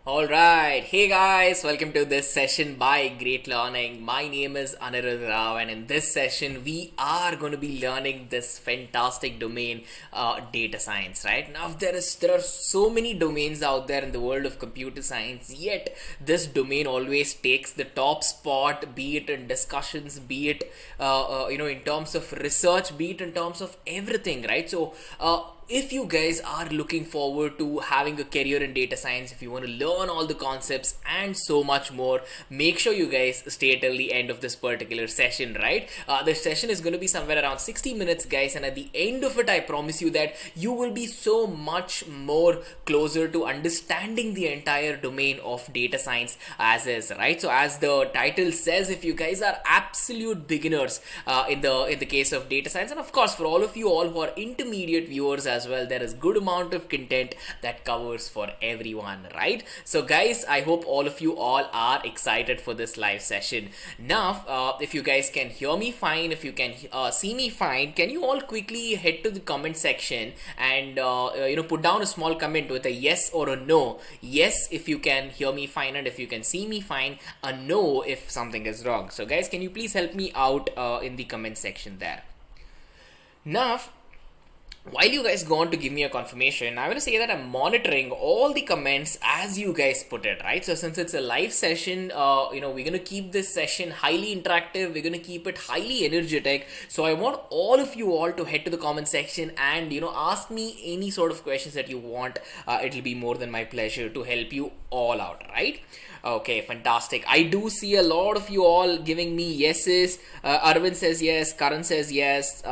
Alright, hey guys, welcome to this session by Great Learning. My name is Anirudh Rao, and in this session, we are going to be learning this fantastic domain, data science. Right now, there are so many domains out there in the world of computer science. Yet, this domain always takes the top spot, be it in discussions, be it in terms of research, be it in terms of everything. Right, so. If you guys are looking forward to having a career in data science, if you want to learn all the concepts and so much more, make sure you guys stay till the end of this particular session, right? The session is going to be somewhere around 60 minutes, guys, and at the end of it, I promise you that you will be so much more closer to understanding the entire domain of data science as is, right? So as the title says, if you guys are absolute beginners in the case of data science, and of course for all of you all who are intermediate viewers as well, there is good amount of content that covers for everyone, right? So guys, I hope all of you all are excited for this live session. Now if you guys can hear me fine, if you can see me fine, can you all quickly head to the comment section and put down a small comment with a yes or a no. Yes if you can hear me fine, and if you can see me fine, a no if something is wrong. So guys, can you please help me out in the comment section there. Now while you guys go on to give me a confirmation, I want to say that I'm monitoring all the comments as you guys put it, right? So since it's a live session, we're going to keep this session highly interactive. We're going to keep it highly energetic. So I want all of you all to head to the comment section and, ask me any sort of questions that you want. It'll be more than my pleasure to help you all out, right? Okay, fantastic. I do see a lot of you all giving me yeses. Arvind says yes. Karan says yes.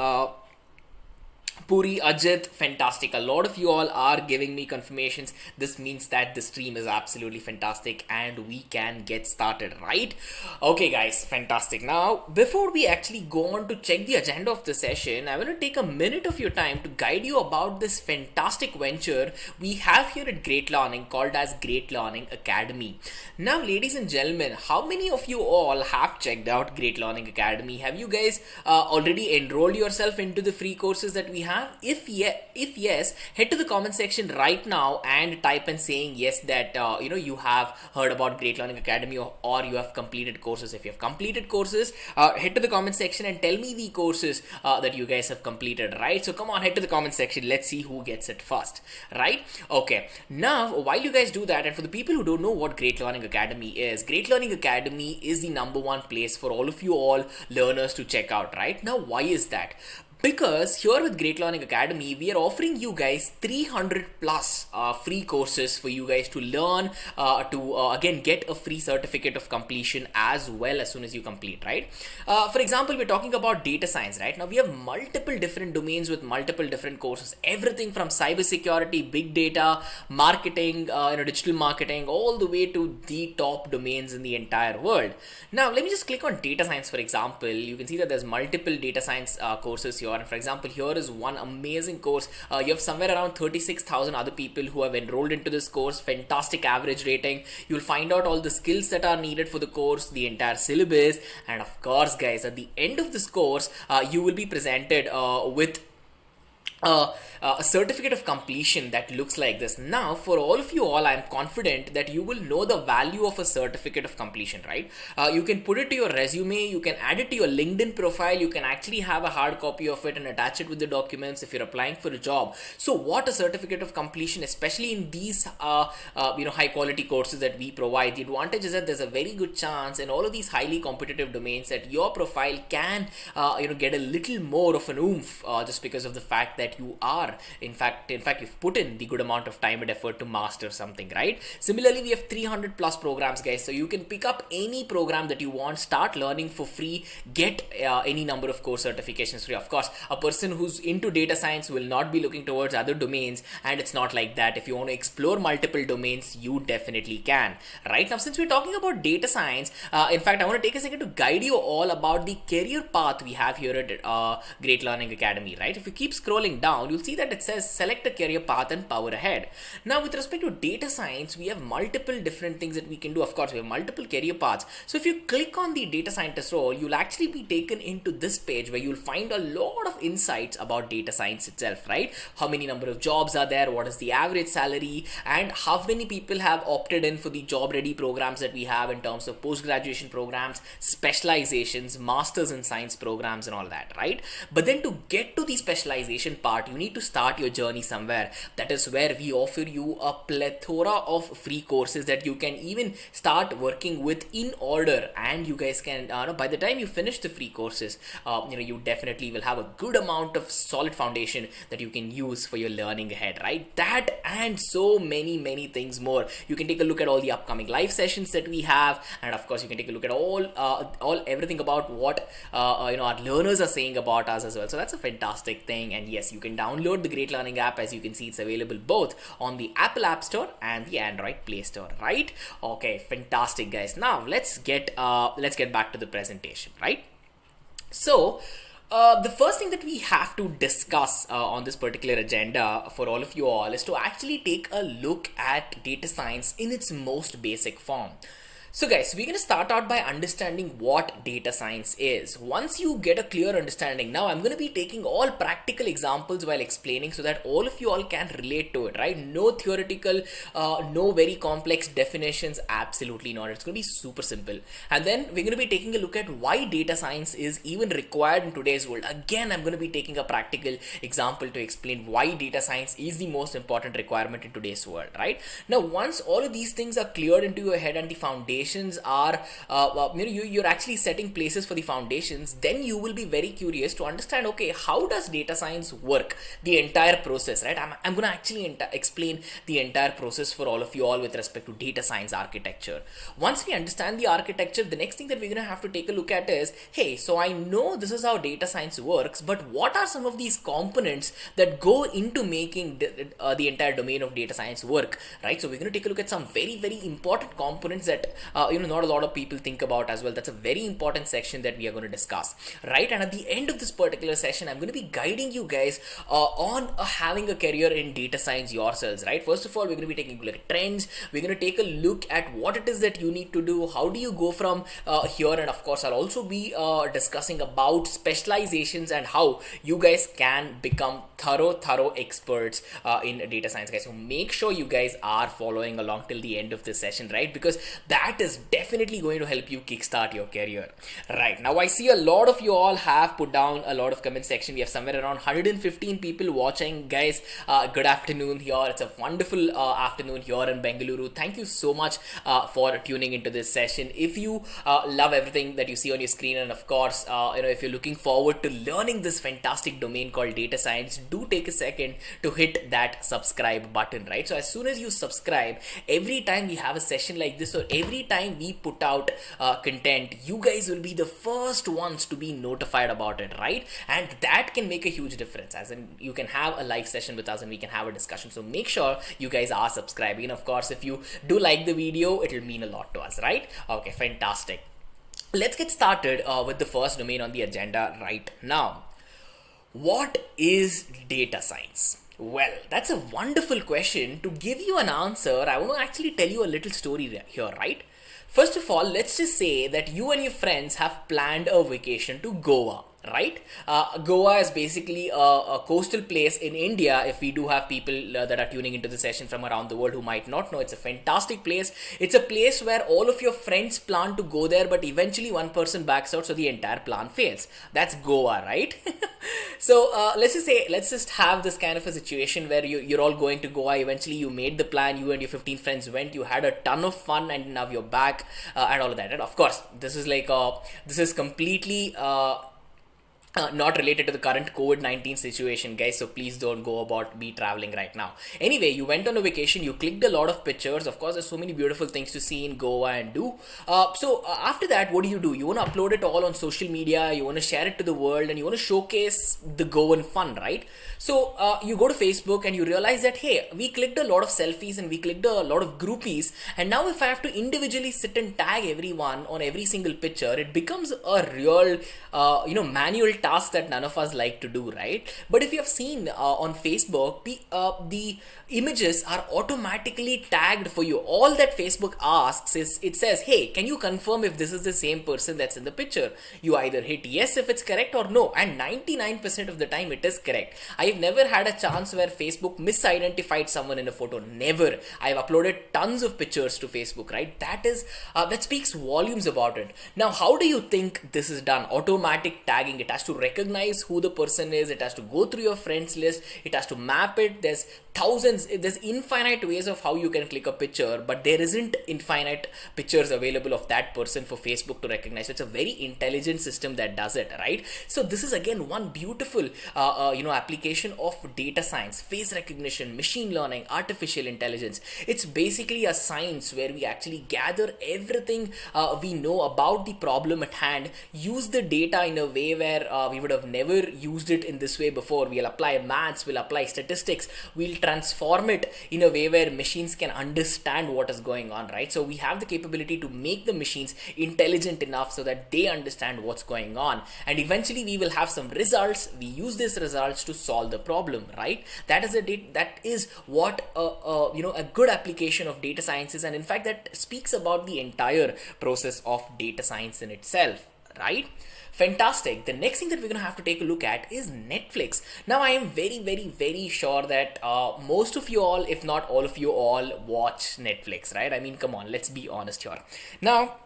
Puri, Ajit, fantastic. A lot of you all are giving me confirmations. This means that the stream is absolutely fantastic and we can get started, right? Okay guys, fantastic. Now, before we actually go on to check the agenda of the session, I want to take a minute of your time to guide you about this fantastic venture we have here at Great Learning called as Great Learning Academy. Now, ladies and gentlemen, how many of you all have checked out Great Learning Academy? Have you guys already enrolled yourself into the free courses that we have? If yes, head to the comment section right now and type in saying yes that you have heard about Great Learning Academy or you have completed courses. If you have completed courses, head to the comment section and tell me the courses that you guys have completed, right? So come on, head to the comment section. Let's see who gets it first, right? Okay, now while you guys do that, and for the people who don't know what Great Learning Academy is, Great Learning Academy is the #1 place for all of you all learners to check out, right? Now why is that? Because here with Great Learning Academy, we are offering you guys 300 plus free courses for you guys to learn, again get a free certificate of completion as well as soon as you complete, right? For example, we're talking about data science, right? Now we have multiple different domains with multiple different courses, everything from cybersecurity, big data, marketing, digital marketing, all the way to the top domains in the entire world. Now let me just click on data science, for example. You can see that there's multiple data science courses here. And for example, here is one amazing course. You have somewhere around 36,000 other people who have enrolled into this course. Fantastic average rating. You'll find out all the skills that are needed for the course, the entire syllabus, and of course guys, at the end of this course you will be presented with a certificate of completion that looks like this. Now for all of you all, I'm confident that you will know the value of a certificate of completion, right? You can put it to your resume, you can add it to your LinkedIn profile, you can actually have a hard copy of it and attach it with the documents if you're applying for a job. So what a certificate of completion, especially in these high quality courses that we provide, the advantage is that there's a very good chance in all of these highly competitive domains that your profile can get a little more of an oomph just because of the fact that you are in fact you've put in the good amount of time and effort to master something, right? Similarly, we have 300 plus programs, guys, so you can pick up any program that you want, start learning for free, get any number of course certifications free. Of course, a person who's into data science will not be looking towards other domains, and it's not like that. If you want to explore multiple domains, you definitely can. Right now, since we're talking about data science, in fact, I want to take a second to guide you all about the career path we have here at Great Learning Academy, right? If you keep scrolling down, you'll see that that it says select a career path and power ahead. Now with respect to data science, we have multiple different things that we can do. Of course, we have multiple career paths. So if you click on the data scientist role, you'll actually be taken into this page where you'll find a lot of insights about data science itself, right? How many number of jobs are there, what is the average salary, and how many people have opted in for the job ready programs that we have in terms of post-graduation programs, specializations, masters in science programs and all that, right? But then to get to the specialization part, you need to start your journey somewhere. That is where we offer you a plethora of free courses that you can even start working with in order, and you guys can by the time you finish the free courses, you definitely will have a good amount of solid foundation that you can use for your learning ahead, right? That and so many things more. You can take a look at all the upcoming live sessions that we have, and of course you can take a look at all everything about what our learners are saying about us as well. So that's a fantastic thing. And yes, you can download the Great Learning app. As you can see, it's available both on the Apple App Store and the Android Play Store, right? Okay, fantastic guys. Now let's get back to the presentation, right? So the first thing that we have to discuss on this particular agenda for all of you all is to actually take a look at data science in its most basic form. So guys, we're going to start out by understanding what data science is. Once you get a clear understanding, now I'm going to be taking all practical examples while explaining so that all of you all can relate to it, right? No theoretical, no very complex definitions, absolutely not. It's going to be super simple. And then we're going to be taking a look at why data science is even required in today's world. Again, I'm going to be taking a practical example to explain why data science is the most important requirement in today's world, right? Now, once all of these things are cleared into your head and the foundation are you're actually setting places for the foundations, then you will be very curious to understand, okay, how does data science work, the entire process, right? I'm going to actually explain the entire process for all of you all with respect to data science architecture. Once we understand the architecture, the next thing that we're going to have to take a look at is, hey, so I know this is how data science works, but what are some of these components that go into making the entire domain of data science work, right? So we're going to take a look at some very important components that not a lot of people think about as well. That's a very important section that we are going to discuss, right? And at the end of this particular session, I'm going to be guiding you guys on having a career in data science yourselves, right? First of all, we're going to be taking a look at trends. We're going to take a look at what it is that you need to do. How do you go from here? And of course, I'll also be discussing about specializations and how you guys can become thorough experts in data science, guys. So make sure you guys are following along till the end of this session, right? Because that is definitely going to help you kickstart your career. Right now, I see a lot of you all have put down a lot of comment section. We have somewhere around 115 people watching, guys. Good afternoon here. It's a wonderful afternoon here in Bengaluru. Thank you so much for tuning into this session. If you love everything that you see on your screen, and of course, if you're looking forward to learning this fantastic domain called data science, do take a second to hit that subscribe button, right? So as soon as you subscribe, every time we have a session like this, or every time we put out content, you guys will be the first ones to be notified about it, right? And that can make a huge difference, as in you can have a live session with us and we can have a discussion. So make sure you guys are subscribing, and of course, if you do like the video, it'll mean a lot to us, right? Okay, fantastic. Let's get started with the first domain on the agenda right now. What is data science? Well, that's a wonderful question. To give you an answer, I want to actually tell you a little story here, right? First of all, let's just say that you and your friends have planned a vacation to Goa, right? Goa is basically a coastal place in India. If we do have people that are tuning into the session from around the world who might not know, it's a fantastic place. It's a place where all of your friends plan to go there, but eventually one person backs out, so the entire plan fails. That's Goa, right? So let's just have this kind of a situation where you're all going to Goa. Eventually you made the plan, you and your 15 friends went, you had a ton of fun, and now you're back and all of that. And of course, this is completely not related to the current COVID-19 situation, guys, so please don't go about be traveling right now. Anyway, you went on a vacation, you clicked a lot of pictures. Of course, there's so many beautiful things to see in Goa and do. So after that, what do? You want to upload it all on social media, you want to share it to the world, and you want to showcase the Goan fun, right? So you go to Facebook and you realize that, hey, we clicked a lot of selfies and we clicked a lot of groupies, and now if I have to individually sit and tag everyone on every single picture, it becomes a real manual task that none of us like to do, right? But if you have seen on Facebook, the images are automatically tagged for you. All that Facebook asks is, it says, hey, can you confirm if this is the same person that's in the picture? You either hit yes if it's correct or no, and 99% of the time it is correct. I've never had a chance where Facebook misidentified someone in a photo. Never. I've uploaded tons of pictures to Facebook, right? That speaks volumes about it. Now, how do you think this is done? Automatic tagging. It has to recognize who the person is. It has to go through your friends list. It has to map it. There's infinite ways of how you can click a picture, but there isn't infinite pictures available of that person for Facebook to recognize. So it's a very intelligent system that does it, right? So this is again one beautiful application of data science, face recognition, machine learning, artificial intelligence. It's basically a science where we actually gather everything we know about the problem at hand, use the data in a way where we would have never used it in this way before. We'll apply maths, we'll apply statistics, we'll transform it in a way where machines can understand what is going on, right? So we have the capability to make the machines intelligent enough so that they understand what's going on, and eventually we will have some results. We use these results to solve the problem, right? That is what a good application of data science is, and in fact that speaks about the entire process of data science in itself, right? Fantastic. The next thing that we're going to have to take a look at is Netflix. Now, I am very, very, very sure that most of you all, if not all of you all, watch Netflix, right? I mean, come on, let's be honest here. Now,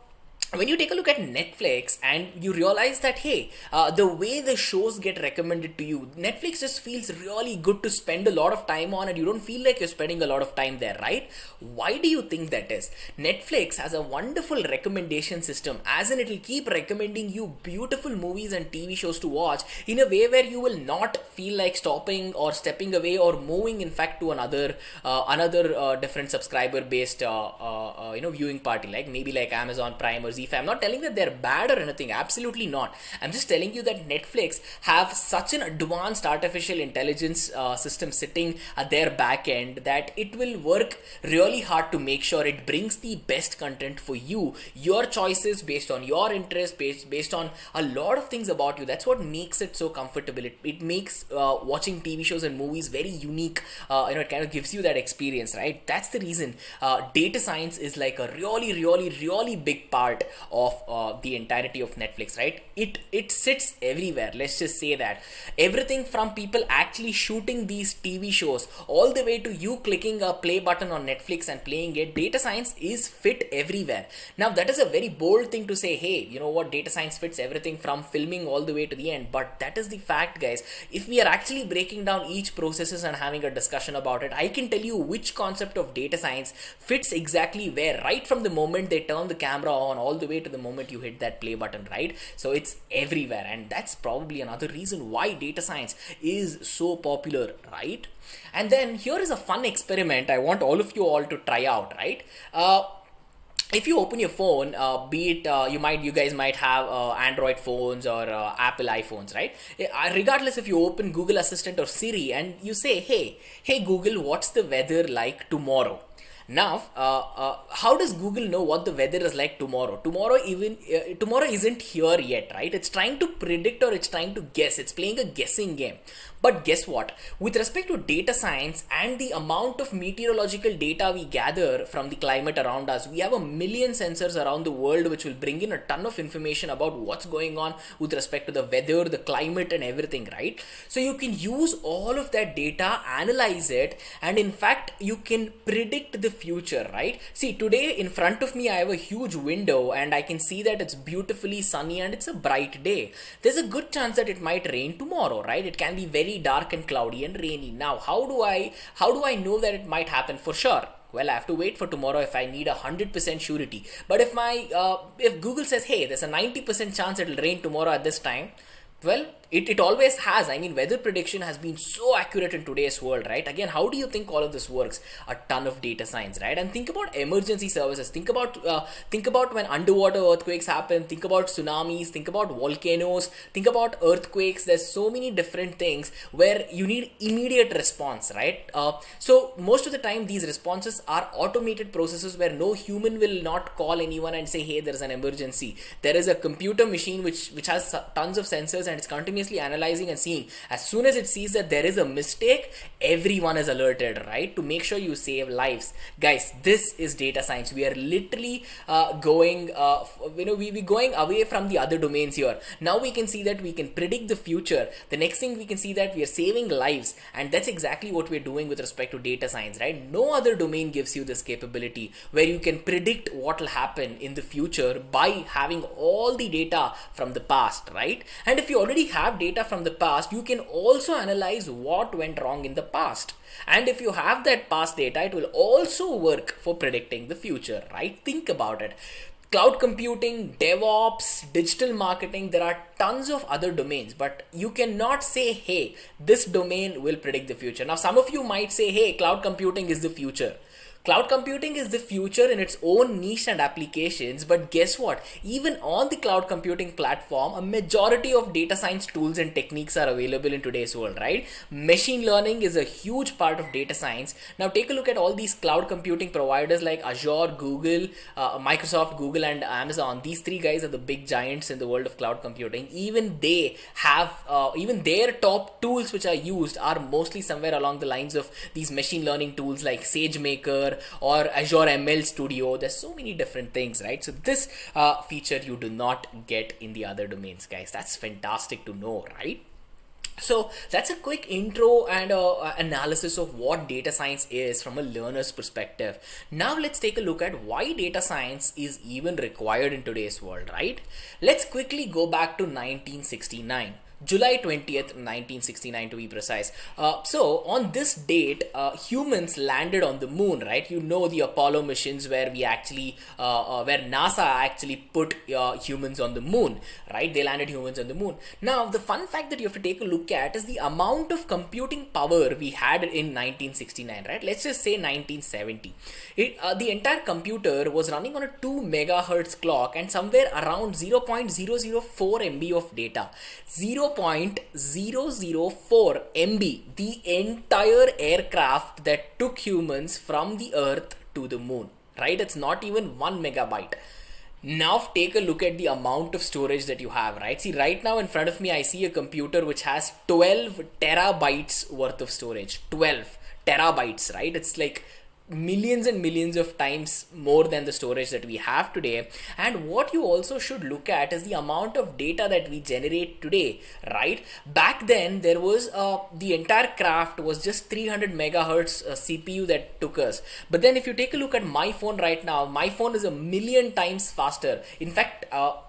when you take a look at Netflix and you realize that, hey, the way the shows get recommended to you, Netflix just feels really good to spend a lot of time on, and you don't feel like you're spending a lot of time there, right? Why do you think that is? Netflix has a wonderful recommendation system, as in it'll keep recommending you beautiful movies and TV shows to watch in a way where you will not feel like stopping or stepping away or moving, in fact, to another different subscriber based viewing party, like maybe like Amazon Prime or I'm not telling that they're bad or anything, absolutely not. I'm just telling you that Netflix have such an advanced artificial intelligence system sitting at their back end that it will work really hard to make sure it brings the best content for you, your choices based on your interest, based on a lot of things about you. That's what makes it so comfortable. It makes watching TV shows and movies very unique. It kind of gives you that experience, right? That's the reason data science is like a really, really, really big part of the entirety of Netflix, right? It sits everywhere. Let's just say that everything from people actually shooting these TV shows all the way to you clicking a play button on Netflix and playing it, data science is fit everywhere. Now that is a very bold thing to say, hey, you know what, data science fits everything from filming all the way to the end, but that is the fact, guys. If we are actually breaking down each processes and having a discussion about it, I can tell you which concept of data science fits exactly where, right from the moment they turn the camera on all the way to the moment you hit that play button, right? So it's everywhere, and that's probably another reason why data science is so popular, right? And then here is a fun experiment I want all of you all to try out, right? If you open your phone, be it you guys might have Android phones or Apple iPhones, right? Regardless if you open Google Assistant or Siri and you say, hey Google, what's the weather like tomorrow? Now, how does Google know what the weather is like tomorrow? Tomorrow isn't here yet, right? It's trying to predict or it's trying to guess. It's playing a guessing game. But guess what? With respect to data science and the amount of meteorological data we gather from the climate around us, we have 1 million sensors around the world which will bring in a ton of information about what's going on with respect to the weather, the climate and everything, right? So you can use all of that data, analyze it, and in fact, you can predict the future, right? See, today in front of me, I have a huge window and I can see that it's beautifully sunny and it's a bright day. There's a good chance that it might rain tomorrow, right? It can be very dark and cloudy and rainy. Now, how do I know that it might happen for sure? Well, I have to wait for tomorrow if I need 100% surety. But if Google says, hey, there's a 90% chance it'll rain tomorrow at this time, well, it always has. I mean, weather prediction has been so accurate in today's world, right? Again, how do you think all of this works? A ton of data science, right? And think about emergency services. Think about when underwater earthquakes happen. Think about tsunamis. Think about volcanoes. Think about earthquakes. There's so many different things where you need immediate response, right? So most of the time, these responses are automated processes where no human will not call anyone and say, hey, there's an emergency. There is a computer machine which has tons of sensors and it's continuously continuously analyzing and seeing. As soon as it sees that there is a mistake, everyone is alerted, right, to make sure you save lives. Guys, this is data science. We are literally going we going away from the other domains here. Now we can see that we can predict the future. The next thing we can see that we are saving lives, and that's exactly what we're doing with respect to data science, right? No other domain gives you this capability where you can predict what will happen in the future by having all the data from the past, right? And if you already have data from the past, you can also analyze what went wrong in the past. And if you have that past data, it will also work for predicting the future, right? Think about it. Cloud computing, DevOps, digital marketing, there are tons of other domains, but you cannot say, hey, this domain will predict the future. Now, some of you might say, hey, cloud computing is the future. Cloud computing is the future in its own niche and applications, but guess what? Even on the cloud computing platform, a majority of data science tools and techniques are available in today's world, right? Machine learning is a huge part of data science. Now take a look at all these cloud computing providers like Azure, Google, Microsoft, Google, and Amazon. These three guys are the big giants in the world of cloud computing. Even they have, even their top tools which are used are mostly somewhere along the lines of these machine learning tools like SageMaker or Azure ML Studio. There's so many different things, right? So this feature you do not get in the other domains, guys. That's fantastic to know, right? So that's a quick intro and analysis of what data science is from a learner's perspective. Now let's take a look at why data science is even required in today's world, right? Let's quickly go back to 1969. July 20th, 1969 to be precise. So on this date, humans landed on the moon, right? You know, the Apollo missions where we actually, where NASA actually put humans on the moon, right? They landed humans on the moon. Now, the fun fact that you have to take a look at is the amount of computing power we had in 1969, right? Let's just say 1970. The entire computer was running on a 2 megahertz clock and somewhere around 0.004 MB of data. 0.004 MB, the entire aircraft that took humans from the Earth to the moon, right? It's not even 1 megabyte. Now take a look at the amount of storage that you have, right? See, right now in front of me, I see a computer which has 12 terabytes worth of storage. 12 terabytes, right? It's like millions and millions of times more than the storage that we have today. And what you also should look at is the amount of data that we generate today, right? Back then there was the entire craft was just 300 megahertz CPU that took us. But then if you take a look at my phone right now, my phone is a million times faster. In fact,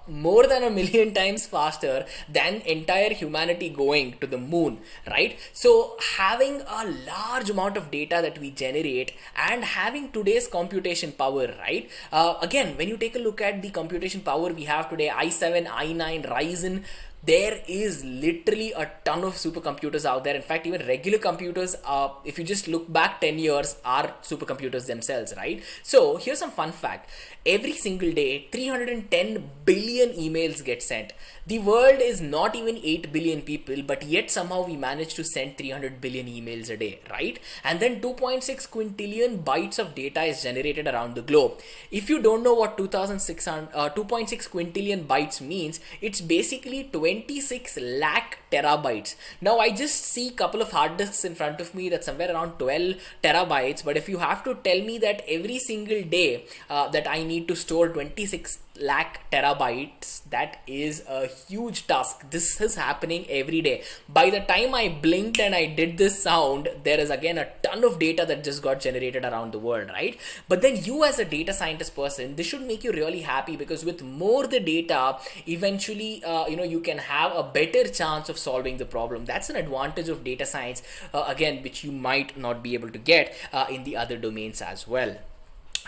more than a million times faster than entire humanity going to the moon, right? So having a large amount of data that we generate and having today's computation power, right? Again, when you take a look at the computation power we have today, i7, i9, Ryzen, there is literally a ton of supercomputers out there. In fact, even regular computers, if you just look back 10 years, are supercomputers themselves, right? So here's some fun fact. Every single day, 310 billion emails get sent. The world is not even 8 billion people, but yet somehow we manage to send 300 billion emails a day, right? And then 2.6 quintillion bytes of data is generated around the globe. If you don't know what 2.6 quintillion bytes means, it's basically 26 lakh terabytes. Now I just see a couple of hard disks in front of me that's somewhere around 12 terabytes, but if you have to tell me that every single day that I need to store 26 lakh terabytes, that is a huge task. This is happening every day. By the time I blinked and I did this sound, there is again a ton of data that just got generated around the world, right? But then you as a data scientist person, this should make you really happy, because with more the data, eventually you can have a better chance of solving the problem. That's an advantage of data science, again, which you might not be able to get in the other domains as well.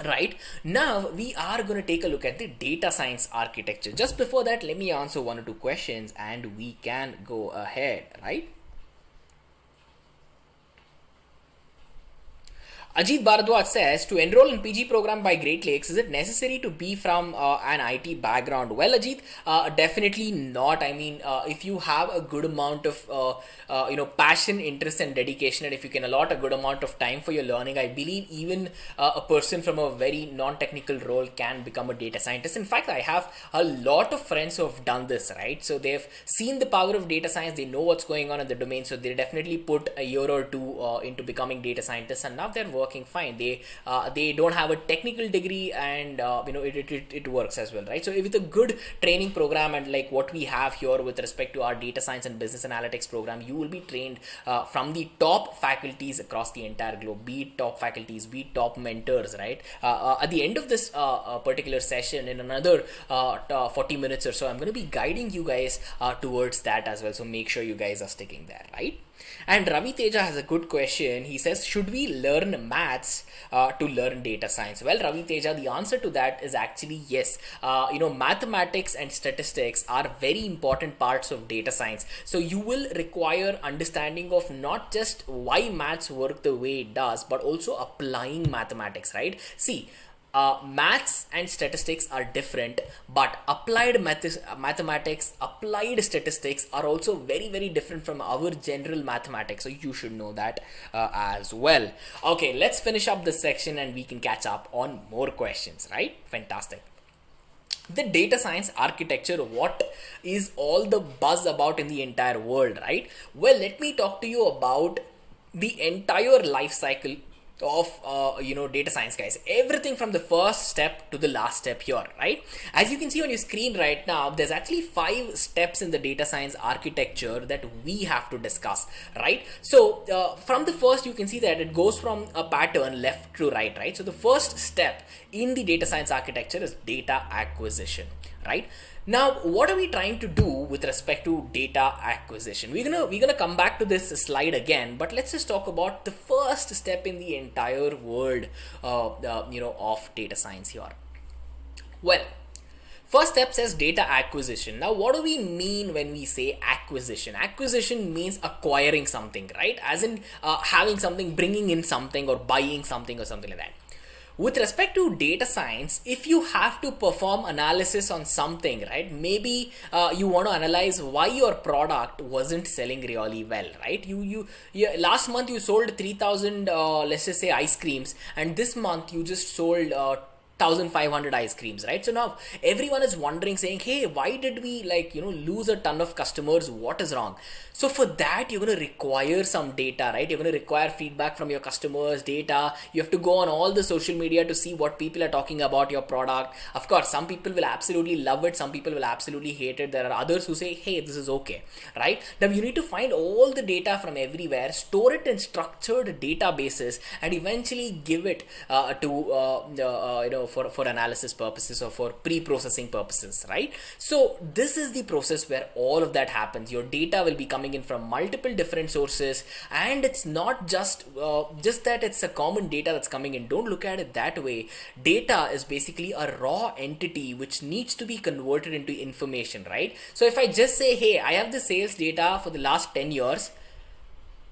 Right, now we are going to take a look at the data science architecture. Just before that, let me answer one or two questions and we can go ahead, right? Ajit Bharadwaj says, to enroll in PG program by Great Lakes, is it necessary to be from an IT background? Well, Ajit, definitely not. I mean, if you have a good amount of passion, interest, and dedication, and if you can allot a good amount of time for your learning, I believe even a person from a very non-technical role can become a data scientist. In fact, I have a lot of friends who have done this, right? So they've seen the power of data science. They know what's going on in the domain, so they definitely put a year or two into becoming data scientists, and now they're working fine. They don't have a technical degree, and it works as well, right? So with a good training program, and like what we have here with respect to our data science and business analytics program, you will be trained from the top faculties across the entire globe, be it top faculties, be it top mentors, right? At the end of this particular session, in another 40 minutes or so, I'm going to be guiding you guys towards that as well, so make sure you guys are sticking there, right? And Ravi Teja has a good question. He says, should we learn maths to learn data science? Well, Ravi Teja, the answer to that is actually yes. Mathematics and statistics are very important parts of data science. So you will require understanding of not just why maths work the way it does, but also applying mathematics, right? See, maths and statistics are different, but applied mathematics, applied statistics are also very, very different from our general mathematics. So you should know that as well. Okay, let's finish up this section and we can catch up on more questions, right? Fantastic. The data science architecture, what is all the buzz about in the entire world, right? Well, let me talk to you about the entire life cycle of data science, guys. Everything from the first step to the last step here, right? As you can see on your screen right now, there's actually 5 steps in the data science architecture that we have to discuss, right? So from the first, you can see that it goes from a pattern left to right? So the first step in the data science architecture is data acquisition, right? Now, what are we trying to do with respect to data acquisition? We're gonna come back to this slide again, but let's just talk about the first step in the entire world of data science here. Well, first step says data acquisition. Now, what do we mean when we say acquisition? Acquisition means acquiring something, right? As in having something, bringing in something, or buying something, or something like that. With respect to data science, if you have to perform analysis on something, right? Maybe you want to analyze why your product wasn't selling really well, right? You last month you sold 3,000 let's just say ice creams, and this month you just sold 1,500 ice creams, right? So now everyone is wondering, saying, hey, why did we lose a ton of customers? What is wrong? So for that, you're going to require some data, right? You're going to require feedback from your customers, data. You have to go on all the social media to see what people are talking about your product. Of course, some people will absolutely love it. Some people will absolutely hate it. There are others who say, hey, this is okay, right? Now you need to find all the data from everywhere, store it in structured databases, and eventually give it for analysis purposes or for pre-processing purposes, right? So this is the process where all of that happens. Your data will be coming in from multiple different sources, and it's not just that it's a common data that's coming in. Don't look at it that way. Data is basically a raw entity which needs to be converted into information, right? So if I just say, hey, I have the sales data for the last 10 years,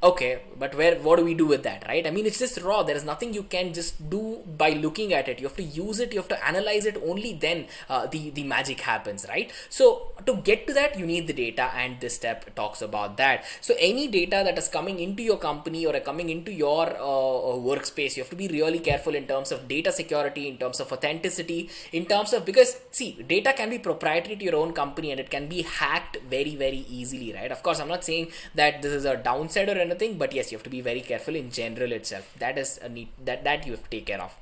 okay, but what do we do with that, right? I mean, it's just raw. There is nothing you can just do by looking at it. You have to use it, you have to analyze it, only then the magic happens, right? So to get to that, you need the data, and this step talks about that. So any data that is coming into your company or coming into your workspace, you have to be really careful in terms of data security, in terms of authenticity, in terms of, because see, data can be proprietary to your own company and it can be hacked very, very easily, right? Of course, I'm not saying that this is a downside or anything, but yes, you have to be very careful in general itself. That is a need that you have to take care of.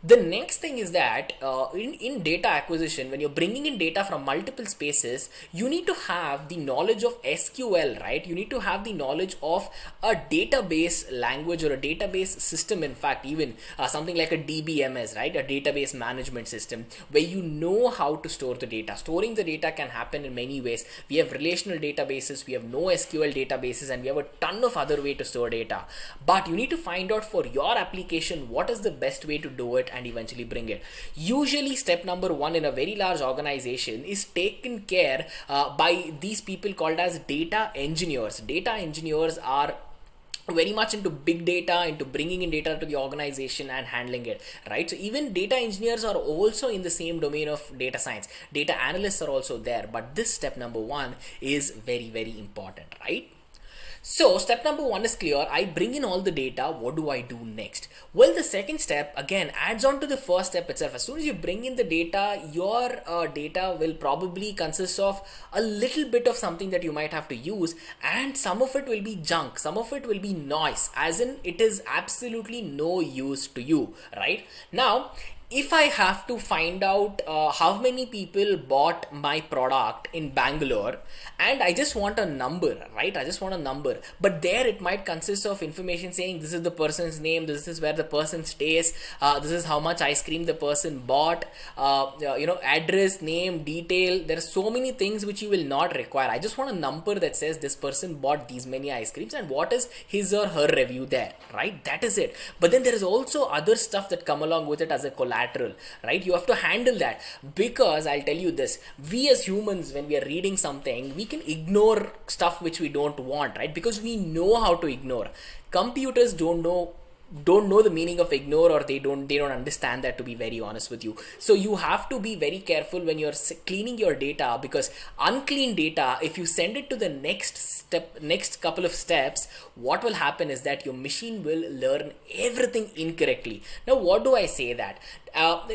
The next thing is that in data acquisition, when you're bringing in data from multiple spaces, you need to have the knowledge of SQL, right? You need to have the knowledge of a database language or a database system. In fact, even something like a DBMS, right? A database management system, where you know how to store the data. Storing the data can happen in many ways. We have relational databases, we have NoSQL databases, and we have a ton of other way to store data. But you need to find out for your application what is the best way to do it, and eventually bring it. Usually step number 1 in a very large organization is taken care by these people called as data engineers. Data engineers are very much into big data, into bringing in data to the organization and handling it, right? So even data engineers are also in the same domain of data science. Data analysts are also there, but this step number one is very, very important, right? So step number one is clear. I bring in all the data. What do I do next? Well, the second step again adds on to the first step itself. As soon as you bring in the data, your data will probably consist of a little bit of something that you might have to use, and some of it will be junk, some of it will be noise, as in it is absolutely no use to you, right? Now, if I have to find out how many people bought my product in Bangalore, and I just want a number, right? I just want a number, but there it might consist of information saying this is the person's name, this is where the person stays, this is how much ice cream the person bought, address, name, detail. There are so many things which you will not require. I just want a number that says this person bought these many ice creams and what is his or her review there, right? That is it. But then there is also other stuff that come along with it as a collateral, right? You have to handle that, because I'll tell you this, we as humans, when we are reading something, we can ignore stuff which we don't want, right? Because we know how to ignore. Computers don't know the meaning of ignore, or they don't understand that, to be very honest with you. So you have to be very careful when you're cleaning your data, because unclean data, if you send it to the next couple of steps, what will happen is that your machine will learn everything incorrectly. Now, what do I say that?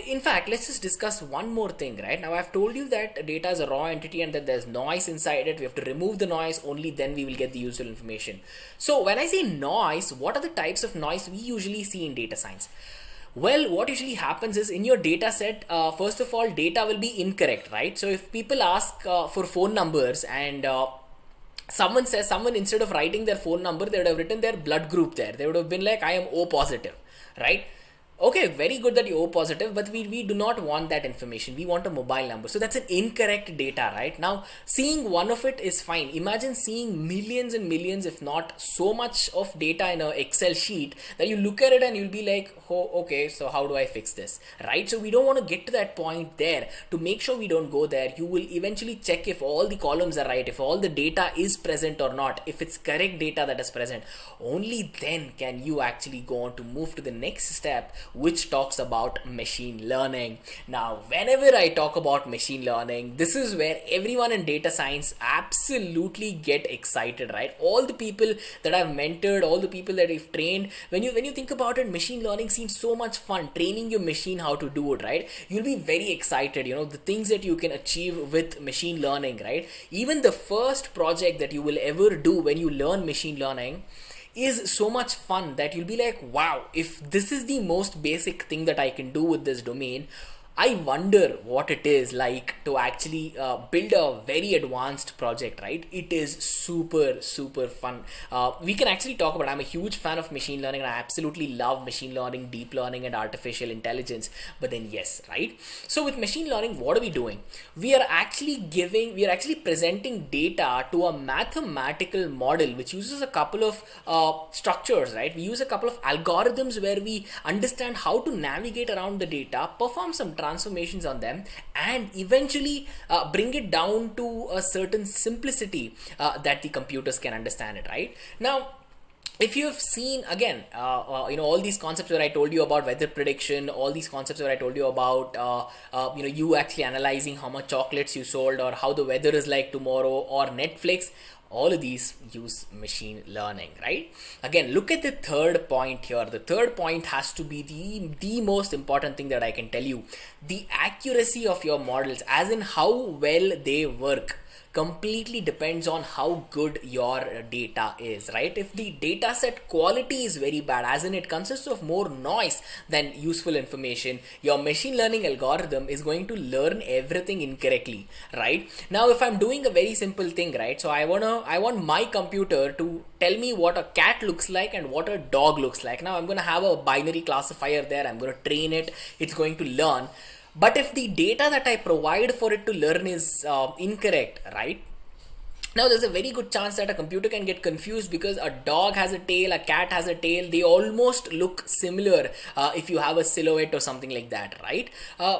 In fact, let's just discuss one more thing, right? Now, I've told you that data is a raw entity and that there's noise inside it. We have to remove the noise, only then we will get the useful information. So when I say noise, what are the types of noise we usually see in data science? Well, what usually happens is, in your data set, first of all, data will be incorrect, right? So if people ask for phone numbers, and someone instead of writing their phone number, they would have written their blood group there. They would have been like, I am O positive, right? Okay, very good that you're O positive, but we do not want that information. We want a mobile number. So that's an incorrect data, right? Now, seeing one of it is fine. Imagine seeing millions and millions, if not so much of data in an Excel sheet, that you look at it and you'll be like, oh, okay, so how do I fix this, right? So we don't want to get to that point there. To make sure we don't go there, you will eventually check if all the columns are right, if all the data is present or not, if it's correct data that is present. Only then can you actually go on to move to the next step, which talks about machine learning. Now, whenever I talk about machine learning, this is where everyone in data science absolutely get excited, right? All the people that I've mentored, all the people that I've trained, when you think about it, machine learning seems so much fun. Training your machine how to do it, right? You'll be very excited, the things that you can achieve with machine learning, right? Even the first project that you will ever do when you learn machine learning is so much fun that you'll be like, wow, if this is the most basic thing that I can do with this domain, I wonder what it is like to actually build a very advanced project, right? It is super, super fun. We can actually talk about, I'm a huge fan of machine learning, and I absolutely love machine learning, deep learning, and artificial intelligence. But then yes, right? So with machine learning, what are we doing? We are actually presenting data to a mathematical model which uses a couple of structures, right? We use a couple of algorithms where we understand how to navigate around the data, perform some transformations on them, and eventually bring it down to a certain simplicity that the computers can understand it, right? Now, if you have seen again, all these concepts where I told you about weather prediction, all these concepts where I told you about, you actually analyzing how much chocolates you sold, or how the weather is like tomorrow, or Netflix, all of these use machine learning, right? Again, look at the third point here. The third point has to be the most important thing that I can tell you. The accuracy of your models, as in how well they work, completely depends on how good your data is, right? If the data set quality is very bad, as in it consists of more noise than useful information, your machine learning algorithm is going to learn everything incorrectly, right? Now, if I'm doing a very simple thing, right? So I want my computer to tell me what a cat looks like and what a dog looks like. Now I'm going to have a binary classifier there. I'm going to train it. It's going to learn. But if the data that I provide for it to learn is incorrect, right? Now, there's a very good chance that a computer can get confused because a dog has a tail, a cat has a tail. They almost look similar if you have a silhouette or something like that, right?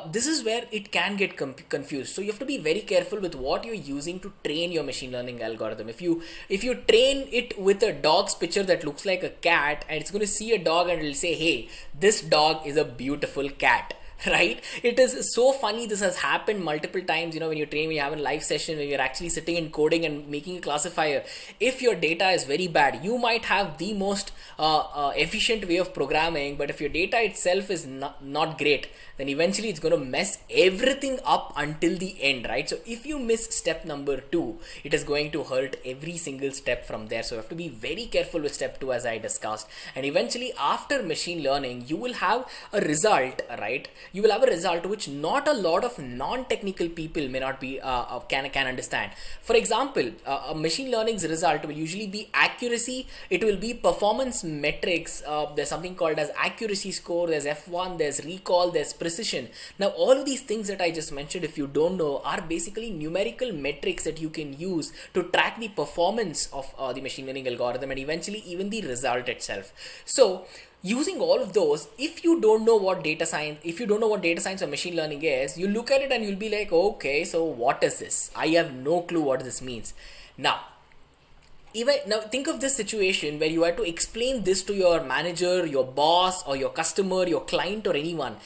This is where it can get confused. So you have to be very careful with what you're using to train your machine learning algorithm. If you train it with a dog's picture that looks like a cat, and it's going to see a dog and it'll say, "Hey, this dog is a beautiful cat." Right? It is so funny. This has happened multiple times. When you train, when you have a live session, when you're actually sitting and coding and making a classifier, if your data is very bad, you might have the most efficient way of programming, but if your data itself is not great, then eventually it's going to mess everything up until the end, right? So if you miss step number 2, it is going to hurt every single step from there. So you have to be very careful with step 2, as I discussed. And eventually, after machine learning, you will have a result, right? You will have a result which not a lot of non-technical people may not be can understand. For example, a machine learning's result will usually be accuracy. It will be performance metrics. There's something called as accuracy score. There's F1. There's recall. There's precision. Now, all of these things that I just mentioned, if you don't know, are basically numerical metrics that you can use to track the performance of the machine learning algorithm and eventually even the result itself. So, using all of those, if you don't know what data science or machine learning is, you look at it and you'll be like, okay, so what is this? I have no clue what this means. Now think of this situation where you have to explain this to your manager, your boss, or your customer, your client, or anyone.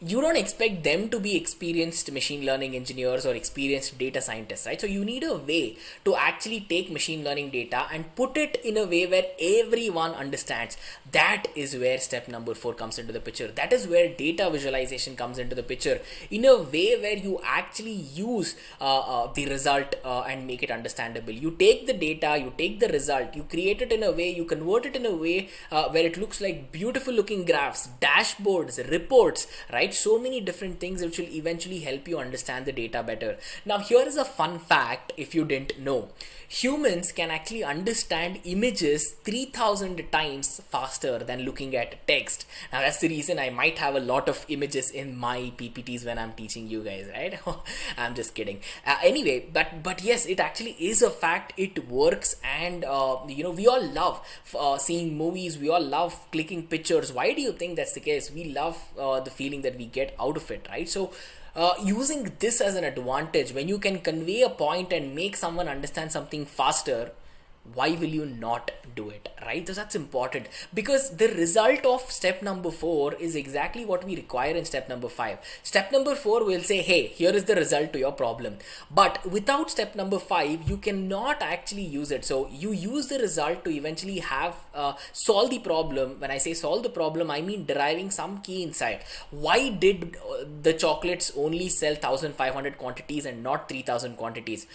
You don't expect them to be experienced machine learning engineers or experienced data scientists, right? So you need a way to actually take machine learning data and put it in a way where everyone understands. That is where step number 4 comes into the picture. That is where data visualization comes into the picture, in a way where you actually use the result and make it understandable. You take the data, you take the result, you create it in a way, you convert it in a way where it looks like beautiful looking graphs, dashboards, reports, right? So many different things which will eventually help you understand the data better. Now, here is a fun fact if you didn't know. Humans can actually understand images 3000 times faster than looking at text. Now, that's the reason I might have a lot of images in my PPTs when I'm teaching you guys, right? I'm just kidding. Anyway, but yes, it actually is a fact. It works, and we all love seeing movies. We all love clicking pictures. Why do you think that's the case? We love the feeling that we get out of it, right? So using this as an advantage, when you can convey a point and make someone understand something faster, why will you not do it, right? So that's important, because the result of step number 4 is exactly what we require in step number 5. Step number 4 will say, hey, here is the result to your problem. But without step number 5, you cannot actually use it. So you use the result to eventually have solve the problem. When I say solve the problem, I mean deriving some key insight. Why did the chocolates only sell 1500 quantities and not 3000 quantities?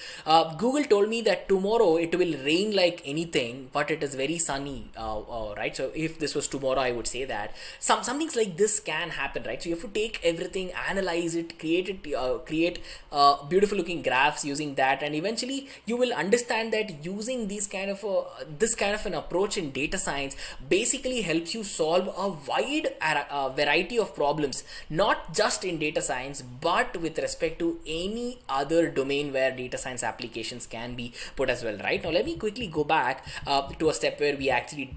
Google told me that tomorrow it will rain like anything, but it is very sunny, right? So if this was tomorrow, I would say that some things like this can happen, right? So you have to take everything, analyze it, create beautiful looking graphs using that, and eventually you will understand that using this kind of an approach in data science basically helps you solve a wide variety of problems, not just in data science, but with respect to any other domain where data science applications can be put as well, right? Now let me quickly go back to a step where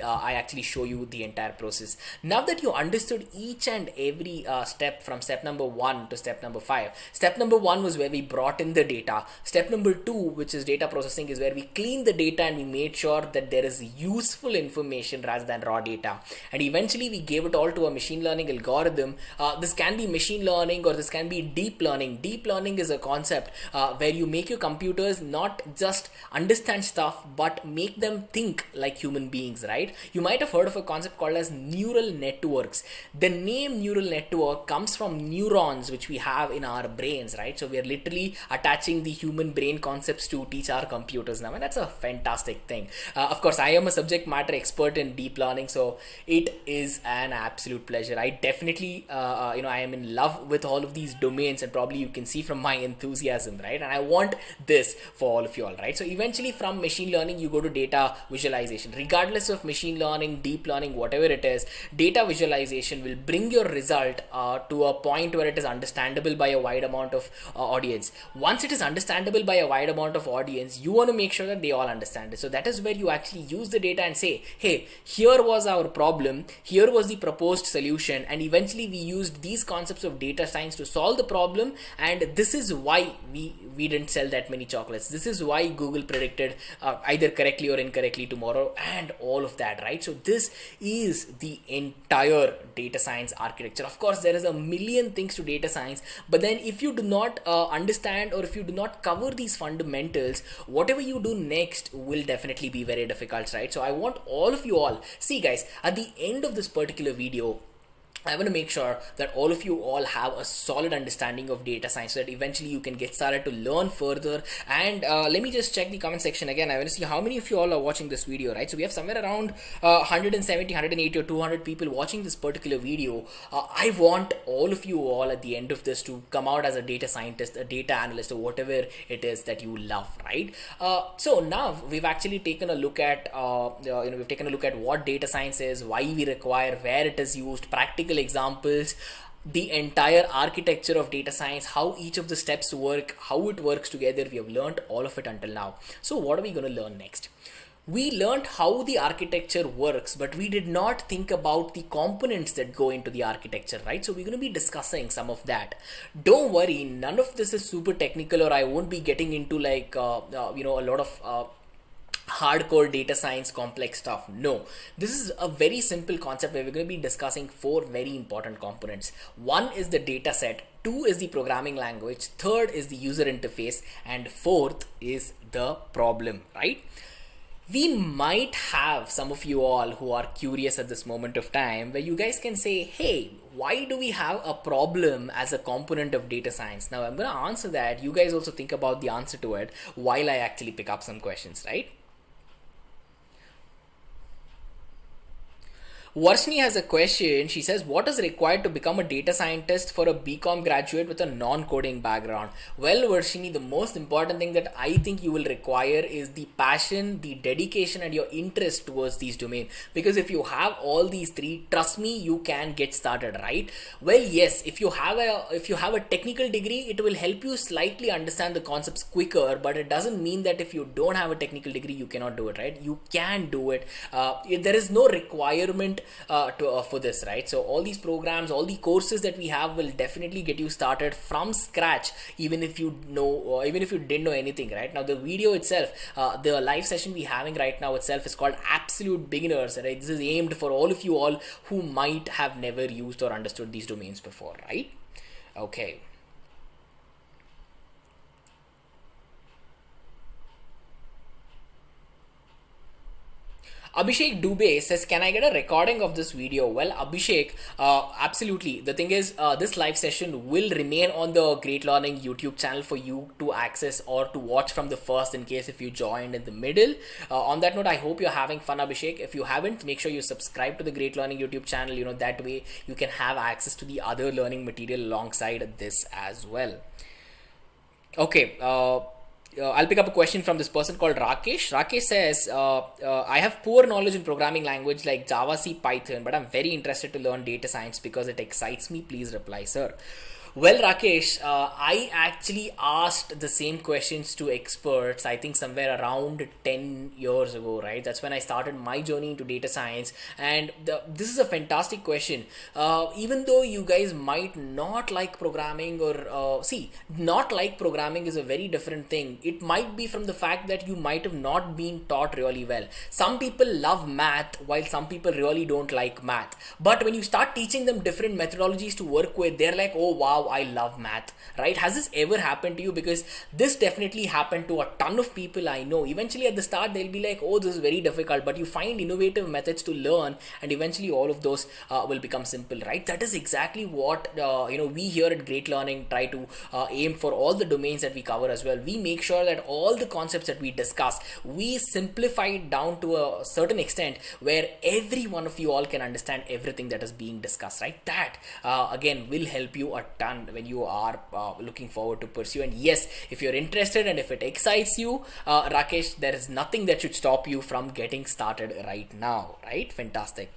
I actually show you the entire process. Now that you understood each and every step from step number 1 to step number 5. Step number 1 was where we brought in the data. Step number 2, which is data processing, is where we clean the data and we made sure that there is useful information rather than raw data. And eventually we gave it all to a machine learning algorithm. This can be machine learning or this can be deep learning. Deep learning is a concept where you make your computers not just understand stuff, but make them think like human beings, right? You might have heard of a concept called as neural networks. The name neural network comes from neurons which we have in our brains, right? So we are literally attaching the human brain concepts to teach our computers now, and that's a fantastic thing. Of course, I am a subject matter expert in deep learning, so it is an absolute pleasure. I definitely I am in love with all of these domains, and probably you can see from my enthusiasm, right? And I want this for all of you all, right? So eventually from machine learning you go to data visualization. Regardless of machine learning, deep learning, whatever it is, data visualization will bring your result to a point where it is understandable by a wide amount of audience. Once it is understandable by a wide amount of audience, you want to make sure that they all understand it. So that is where you actually use the data and say, hey, here was our problem, here was the proposed solution, and eventually we used these concepts of data science to solve the problem, and this is why we didn't sell that many chocolates. This is why Google predicted either correctly or incorrectly tomorrow, and all of that, right? So this is the entire data science architecture. Of course, there is a million things to data science, but then if you do not understand, or if you do not cover these fundamentals, whatever you do next will definitely be very difficult, right? So I want all of you all, see guys, at the end of this particular video, I want to make sure that all of you all have a solid understanding of data science so that eventually you can get started to learn further. And let me just check the comment section again. I want to see how many of you all are watching this video, right? So we have somewhere around 170, 180 or 200 people watching this particular video. I want all of you all at the end of this to come out as a data scientist, a data analyst, or whatever it is that you love, right? So now we've actually taken a look at, we've taken a look at what data science is, why we require, where it is used, practical examples, the entire architecture of data science, how each of the steps work, how it works together. We have learned all of it until now. So what are we going to learn next? We learned how the architecture works, but we did not think about the components that go into the architecture, right? So we're going to be discussing some of that. Don't worry, none of this is super technical, or I won't be getting into like a lot of hardcore data science complex stuff. No, this is a very simple concept where we're going to be discussing 4 very important components. One is the data set, 2 is the programming language, 3rd is the user interface, and 4th is the problem, right? We might have some of you all who are curious at this moment of time where you guys can say, hey, why do we have a problem as a component of data science? Now I'm going to answer that. You guys also think about the answer to it while I actually pick up some questions, right? Varshini has a question. She says, what is required to become a data scientist for a BCom graduate with a non-coding background? Well, Varshini, the most important thing that I think you will require is the passion, the dedication, and your interest towards these domains. Because if you have all these 3, trust me, you can get started, right? Well, yes, if you have a technical degree, it will help you slightly understand the concepts quicker, but it doesn't mean that if you don't have a technical degree, you cannot do it, right? You can do it. There is no requirement for this, right? So all these programs, all the courses that we have will definitely get you started from scratch, even if you didn't know anything, right? Now the video itself, the live session we're having right now itself is called Absolute Beginners, right? This is aimed for all of you all who might have never used or understood these domains before, right? Okay. Abhishek Dubey says, can I get a recording of this video? Well, Abhishek, absolutely. The thing is, this live session will remain on the Great Learning YouTube channel for you to access or to watch from the first in case if you joined in the middle. On that note, I hope you're having fun, Abhishek. If you haven't, make sure you subscribe to the Great Learning YouTube channel. That way you can have access to the other learning material alongside this as well. Okay. I'll pick up a question from this person called Rakesh. Rakesh says, I have poor knowledge in programming language like Java, C, Python, but I'm very interested to learn data science because it excites me. Please reply, sir. Well, Rakesh, I actually asked the same questions to experts, I think somewhere around 10 years ago, right? That's when I started my journey into data science. And this is a fantastic question. Even though you guys might not like programming or not like programming is a very different thing. It might be from the fact that you might have not been taught really well. Some people love math while some people really don't like math. But when you start teaching them different methodologies to work with, they're like, oh wow, I love math, right? Has this ever happened to you? Because this definitely happened to a ton of people I know. Eventually at the start they'll be like, oh, this is very difficult, but you find innovative methods to learn and eventually all of those will become simple, right? That is exactly what we here at Great Learning try to aim for all the domains that we cover as well. We make sure that all the concepts that we discuss, we simplify it down to a certain extent where every one of you all can understand everything that is being discussed, right? That again will help you a ton done when you are looking forward to pursue. And yes, if you're interested and if it excites you, Rakesh, there is nothing that should stop you from getting started right now, right? Fantastic.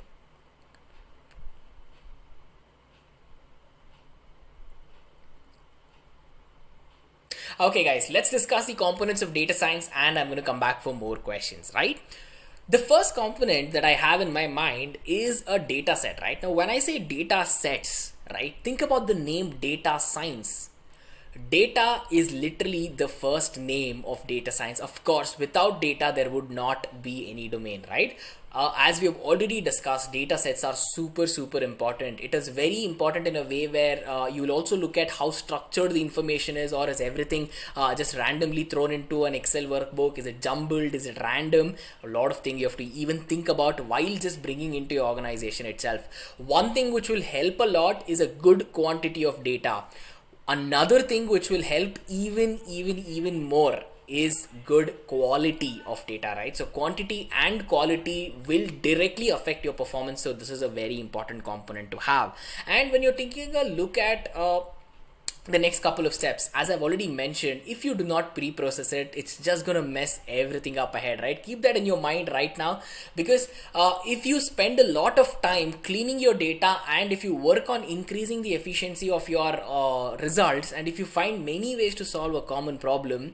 Okay, guys, let's discuss the components of data science, and I'm going to come back for more questions, right? The first component that I have in my mind is a data set, right? Now, when I say data sets, right, think about the name data science. Data is literally the first name of data science. Of course, without data, there would not be any domain, right? As we have already discussed, data sets are super important. It is very important in a way where you will also look at how structured the information is, or is everything just randomly thrown into an Excel workbook? Is it jumbled? Is it random? A lot of things you have to even think about while just bringing into your organization itself. One thing which will help a lot is a good quantity of data. Another thing which will help even more is good quality of data, right? So quantity and quality will directly affect your performance. So this is a very important component to have. And when you're taking a look at the next couple of steps, as I've already mentioned, if you do not pre-process it, it's just gonna mess everything up ahead, right? Keep that in your mind right now, because if you spend a lot of time cleaning your data, and if you work on increasing the efficiency of your results, and if you find many ways to solve a common problem,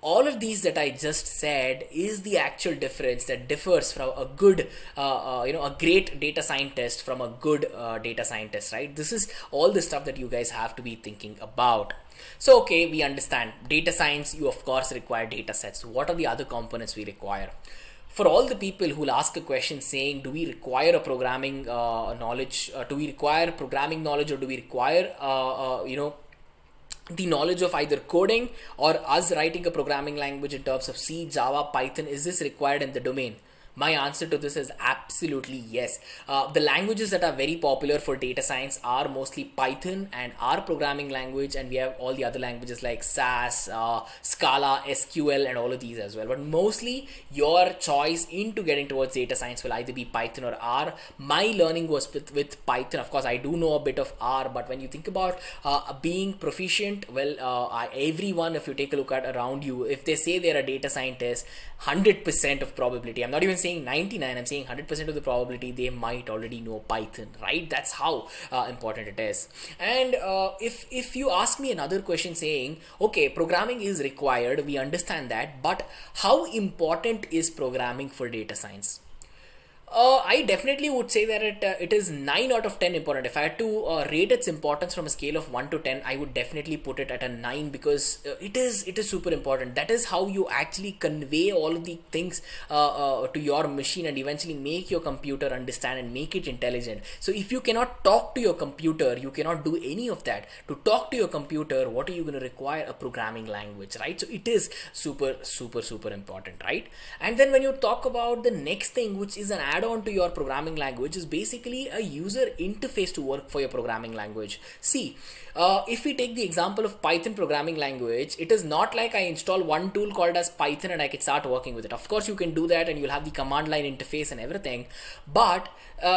all of these that I just said is the actual difference that differs from a good, a great data scientist from a good data scientist, right? This is all the stuff that you guys have to be thinking about. So, okay, we understand data science, you of course require data sets. What are the other components we require? For all the people who will ask a question saying, do we require a programming knowledge? Do we require programming knowledge, or do we require, the knowledge of either coding or us writing a programming language in terms of C, Java, Python? Is this required in the domain? My answer to this is absolutely yes. The languages that are very popular for data science are mostly Python and R programming language, and we have all the other languages like SAS, Scala, SQL, and all of these as well. But mostly your choice into getting towards data science will either be Python or R. My learning was with Python. Of course, I do know a bit of R, but when you think about being proficient, well, everyone, if you take a look at around you, if they say they're a data scientist, 100% of probability, I'm not even saying 99, I'm saying 100% of the probability they might already know Python, right? That's how important it is. And if you ask me another question saying, okay, programming is required, we understand that, but how important is programming for data science? I definitely would say that it is 9 out of 10 important. If I had to rate its importance from a scale of 1 to 10, I would definitely put it at a 9, because it is super important. That is how you actually convey all of the things to your machine, and eventually make your computer understand and make it intelligent. So if you cannot talk to your computer, you cannot do any of that. To talk to your computer, what are you going to require? A programming language, right? So it is super important, right? And then when you talk about the next thing, which is an add-on to your programming language, is basically a user interface to work for your programming language. See, if we take the example of Python programming language, it is not like I install one tool called as Python and I can start working with it. Of course, you can do that, and you'll have the command line interface and everything, but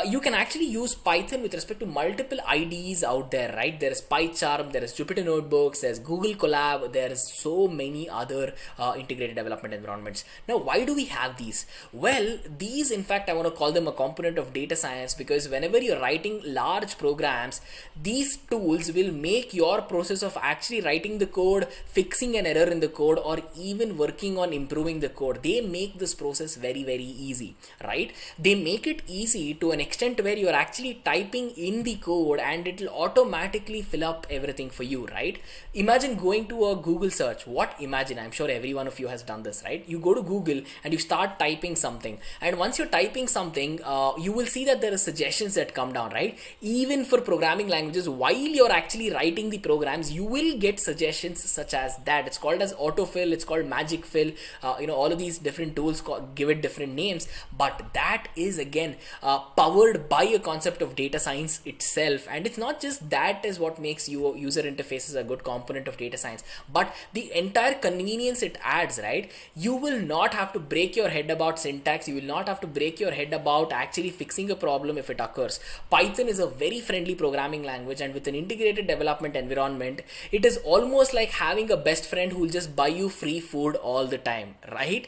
you can actually use Python with respect to multiple IDEs out there, right? There is PyCharm, there is Jupyter Notebooks, there's Google Colab, there is so many other integrated development environments. Now, why do we have these? Well, these, in fact, I want to call them a component of data science, because whenever you're writing large programs, these tools will make your process of actually writing the code, fixing an error in the code, or even working on improving the code, they make this process very easy, right? They make it easy to an extent where you're actually typing in the code and it will automatically fill up everything for you, right? Imagine going to a Google search. Imagine, I'm sure every one of you has done this, right? You go to Google and you start typing something, and once you're typing something, you will see that there are suggestions that come down, right? Even for programming languages, while you're actually writing the programs, you will get suggestions such as that. It's called as autofill, it's called magic fill, all of these different tools give it different names, but that is again powered by a concept of data science itself. And it's not just that is what makes your user interfaces a good component of data science, but the entire convenience it adds, right? You will not have to break your head about syntax, you will not have to break your head head about actually fixing a problem if it occurs. Python is a very friendly programming language, and with an integrated development environment, it is almost like having a best friend who will just buy you free food all the time, right?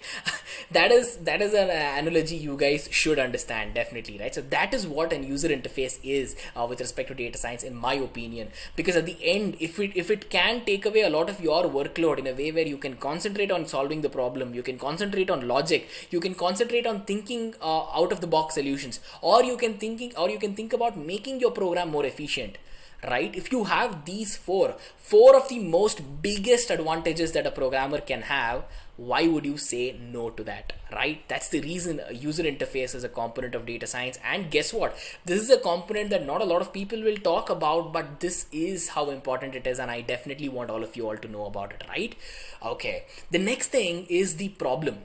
that is an analogy you guys should understand, definitely, right? So that is what an user interface is with respect to data science, in my opinion, because at the end, if it can take away a lot of your workload in a way where you can concentrate on solving the problem, you can concentrate on logic, you can concentrate on thinking out of the box solutions, or you can think about making your program more efficient, right? If you have these four of the most biggest advantages that a programmer can have, why would you say no to that, right? That's the reason a user interface is a component of data science. And guess what? This is a component that not a lot of people will talk about, but this is how important it is, and I definitely want all of you all to know about it, right? Okay, the next thing is the problem.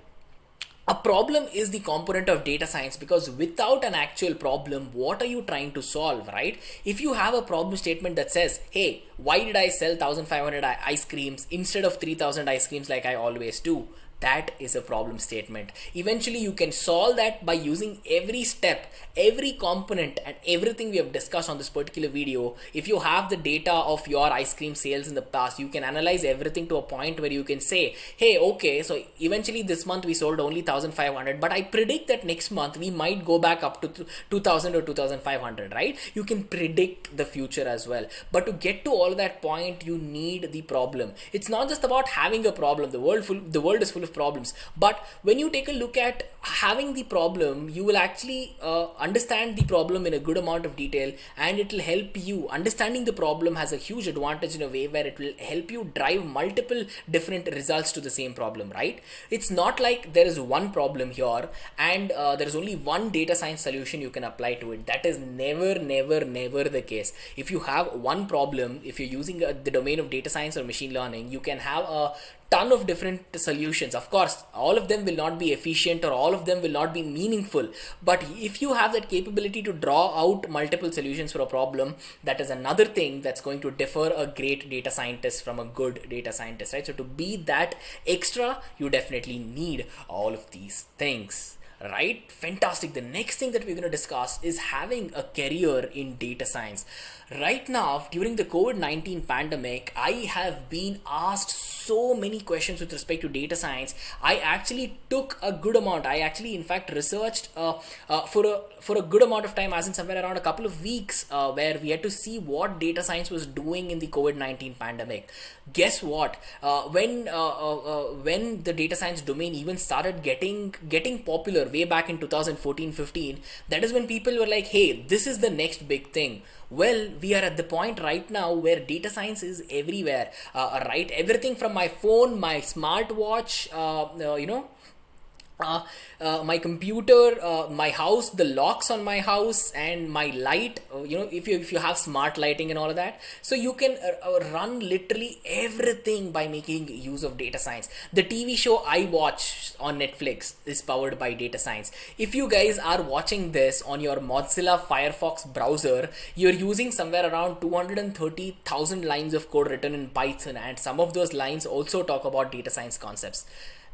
A problem is the component of data science, because without an actual problem, what are you trying to solve, right? If you have a problem statement that says, hey, why did I sell 1,500 ice creams instead of 3,000 ice creams like I always do? That is a problem statement. Eventually, you can solve that by using every step, every component, and everything we have discussed on this particular video. If you have the data of your ice cream sales in the past, you can analyze everything to a point where you can say, hey, okay, so eventually this month we sold only 1,500, but I predict that next month we might go back up to 2,000 or 2,500, right? You can predict the future as well. But to get to all that point, you need the problem. It's not just about having a problem. The world is full of problems, but when you take a look at having the problem, you will actually understand the problem in a good amount of detail, and it will help you. Understanding the problem has a huge advantage in a way where it will help you drive multiple different results to the same problem, right? It's not like there is one problem here and there is only one data science solution you can apply to it. That is never the case. If you have one problem, if you're using the domain of data science or machine learning, you can have a ton of different solutions. Of course, all of them will not be efficient, or all of them will not be meaningful, but if you have that capability to draw out multiple solutions for a problem, that is another thing that's going to differ a great data scientist from a good data scientist, right? So to be that extra, you definitely need all of these things, right? Fantastic. The next thing that we're going to discuss is having a career in data science. Right now, during the COVID-19 pandemic, I have been asked so many questions with respect to data science. I actually took a good amount. I actually, in fact, researched for a good amount of time, as in somewhere around a couple of weeks, where we had to see what data science was doing in the COVID-19 pandemic. Guess what? When the data science domain even started getting popular way back in 2014-15, that is when people were like, hey, this is the next big thing. Well, we are at the point right now where data science is everywhere, right? Everything from my phone, my smartwatch, my computer, my house, the locks on my house, and my light, if you have smart lighting and all of that, so you can run literally everything by making use of data science. The TV show I watch on Netflix is powered by data science. If you guys are watching this on your Mozilla Firefox browser, you're using somewhere around 230,000 lines of code written in Python, and some of those lines also talk about data science concepts.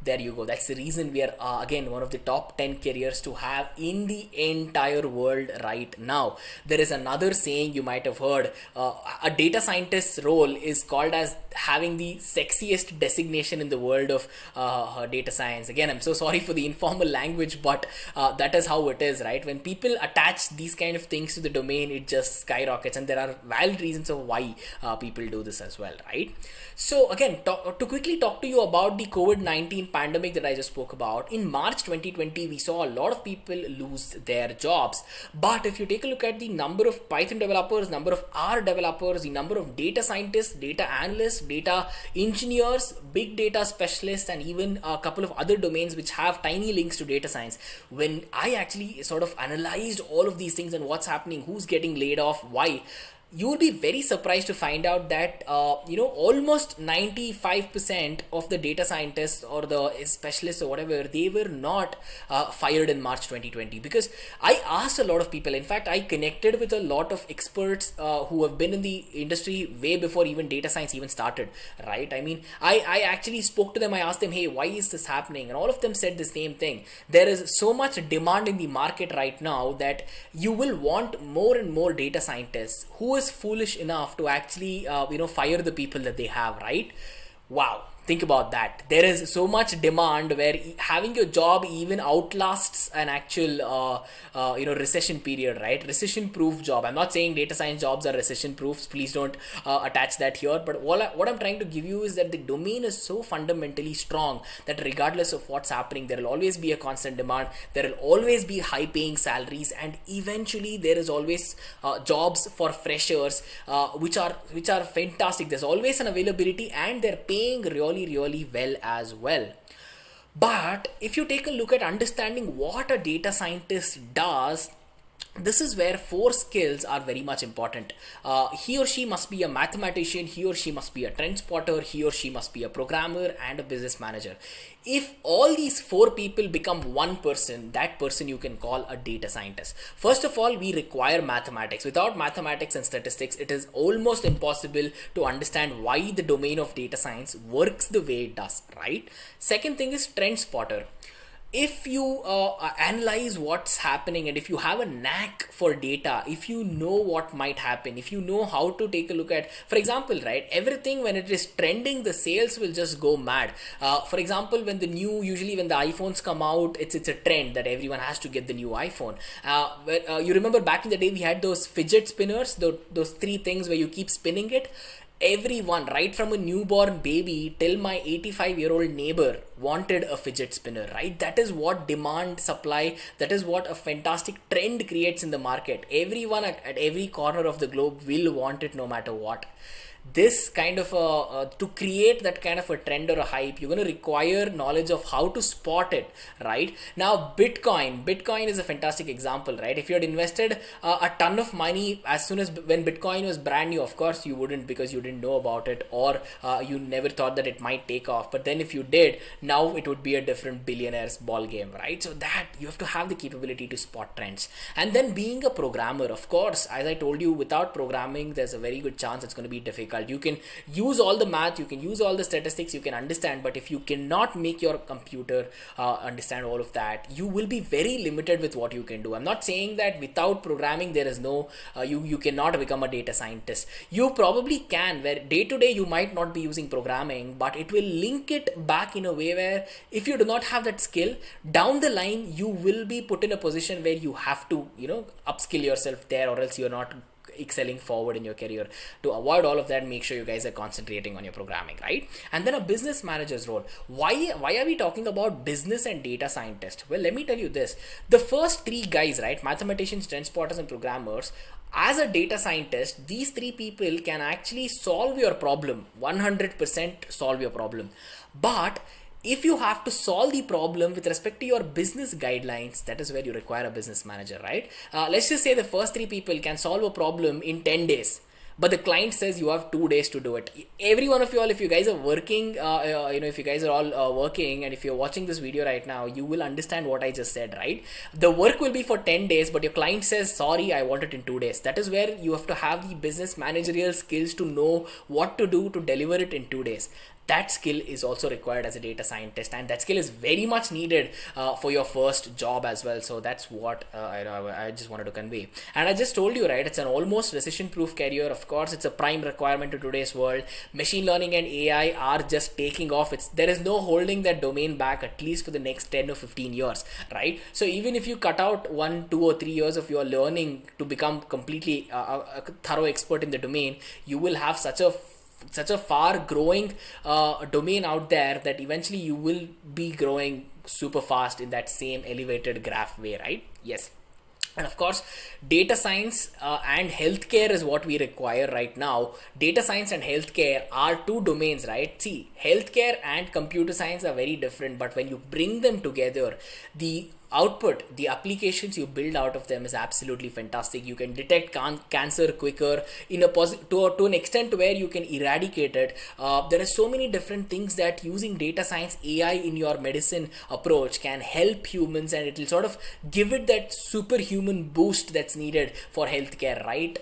There you go. That's the reason we are again one of the top 10 careers to have in the entire world right now. There is another saying you might have heard, a data scientist's role is called as having the sexiest designation in the world of data science. Again, I'm so sorry for the informal language, but that is how it is, right? When people attach these kind of things to the domain, it just skyrockets, and there are valid reasons of why people do this as well, right? So again, to quickly talk to you about the COVID-19 pandemic that I just spoke about. In March 2020, we saw a lot of people lose their jobs. But if you take a look at the number of Python developers, number of R developers, the number of data scientists, data analysts, data engineers, big data specialists, and even a couple of other domains which have tiny links to data science, when I actually sort of analyzed all of these things and what's happening, who's getting laid off, why, you will be very surprised to find out that almost 95% of the data scientists or the specialists or whatever, they were not fired in March 2020. Because I asked a lot of people, in fact I connected with a lot of experts who have been in the industry way before even data science even started, right? I mean, I actually spoke to them. I asked them, hey, why is this happening? And all of them said the same thing. There is so much demand in the market right now that you will want more and more data scientists. Who is foolish enough to actually fire the people that they have, right? Wow, think about that. There is so much demand where having your job even outlasts an actual recession period, right? Recession proof job. I'm not saying data science jobs are recession proofs, please don't attach that here, but what I'm trying to give you is that the domain is so fundamentally strong that regardless of what's happening, there will always be a constant demand, there will always be high paying salaries, and eventually there is always jobs for freshers which are fantastic. There's always an availability and they're paying really well as well. But if you take a look at understanding what a data scientist does, this is where 4 skills are very much important. He or she must be a mathematician, he or she must be a trend spotter, he or she must be a programmer and a business manager. If all these 4 people become one person, that person you can call a data scientist. First of all, we require mathematics. Without mathematics and statistics, it is almost impossible to understand why the domain of data science works the way it does, right? Second thing is trend spotter. If you analyze what's happening and if you have a knack for data, if you know what might happen, if you know how to take a look at, for example, right, everything when it is trending, the sales will just go mad. For example, when usually when the iPhones come out, it's a trend that everyone has to get the new iPhone. You remember back in the day we had those fidget spinners, those 3 things where you keep spinning it. Everyone, right from a newborn baby till my 85-year-old neighbor, wanted a fidget spinner, right? That is what demand supply, that is what a fantastic trend creates in the market. Everyone at every corner of the globe will want it no matter what. This kind of to create that kind of a trend or a hype, you're going to require knowledge of how to spot it, right? Now Bitcoin is a fantastic example, right? If you had invested a ton of money as soon as when Bitcoin was brand new, of course you wouldn't, because you didn't know about it, or you never thought that it might take off. But then if you did, now it would be a different billionaire's ball game, right? So that you have to have the capability to spot trends. And then being a programmer, of course, as I told you, without programming there's a very good chance it's going to be difficult. You can use all the math, you can use all the statistics, you can understand, but if you cannot make your computer understand all of that, you will be very limited with what you can do. I'm not saying that without programming there is no you cannot become a data scientist. You probably can, where day to day you might not be using programming, but it will link it back in a way where if you do not have that skill, down the line you will be put in a position where you have to upskill yourself there, or else you're not excelling forward in your career. To avoid all of that, make sure you guys are concentrating on your programming, right? And then a business manager's role. Why are we talking about business and data scientist? Well, let me tell you this. The first 3 guys, right, mathematicians, trend spotters and programmers, as a data scientist, these 3 people can actually solve your problem, 100% solve your problem. But if you have to solve the problem with respect to your business guidelines, that is where you require a business manager, right? Let's just say the first 3 people can solve a problem in 10 days. But the client says you have 2 days to do it. Every one of you all, if you guys are working, if you guys are all working, and if you're watching this video right now, you will understand what I just said, right? The work will be for 10 days, but your client says, sorry, I want it in 2 days. That is where you have to have the business managerial skills to know what to do to deliver it in 2 days. That skill is also required as a data scientist, and that skill is very much needed for your first job as well. So that's what I just wanted to convey. And I just told you, right, it's an almost recession proof career. Of course, it's a prime requirement in today's world. Machine learning and AI are just taking off. There is no holding that domain back, at least for the next 10 or 15 years, right? So even if you cut out 1, 2 or 3 years of your learning to become completely a thorough expert in the domain, you will have such a far growing domain out there that eventually you will be growing super fast in that same elevated graph way, right? Yes. And of course, data science and healthcare is what we require right now. Data science and healthcare are 2 domains, right? See, healthcare and computer science are very different, but when you bring them together, the output, the applications you build out of them is absolutely fantastic. You can detect cancer quicker in a to an extent where you can eradicate it. There are so many different things that using data science AI in your medicine approach can help humans, and it will sort of give it that superhuman boost that's needed for healthcare, right?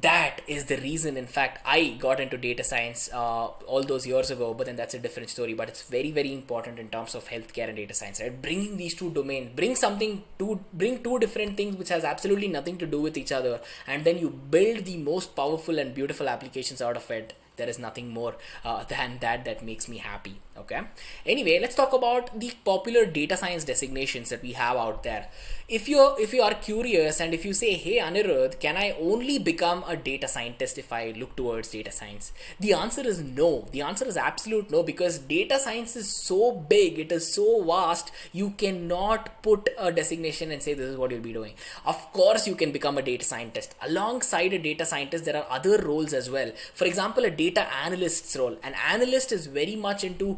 That is the reason, in fact, I got into data science all those years ago, but then that's a different story. But it's very, very important in terms of healthcare and data science, right? Bringing these two domains, bring two different things which has absolutely nothing to do with each other, and then you build the most powerful and beautiful applications out of it. There is nothing more than that makes me happy. Okay, anyway, let's talk about the popular data science designations that we have out there. If you are curious, and if you say, hey Anirudh, can I only become a data scientist if I look towards data science? The answer is no. The answer is absolute no, because data science is so big, it is so vast, you cannot put a designation and say this is what you'll be doing. Of course you can become a data scientist. Alongside a data scientist, there are other roles as well. For example, a data analyst's role. An analyst is very much into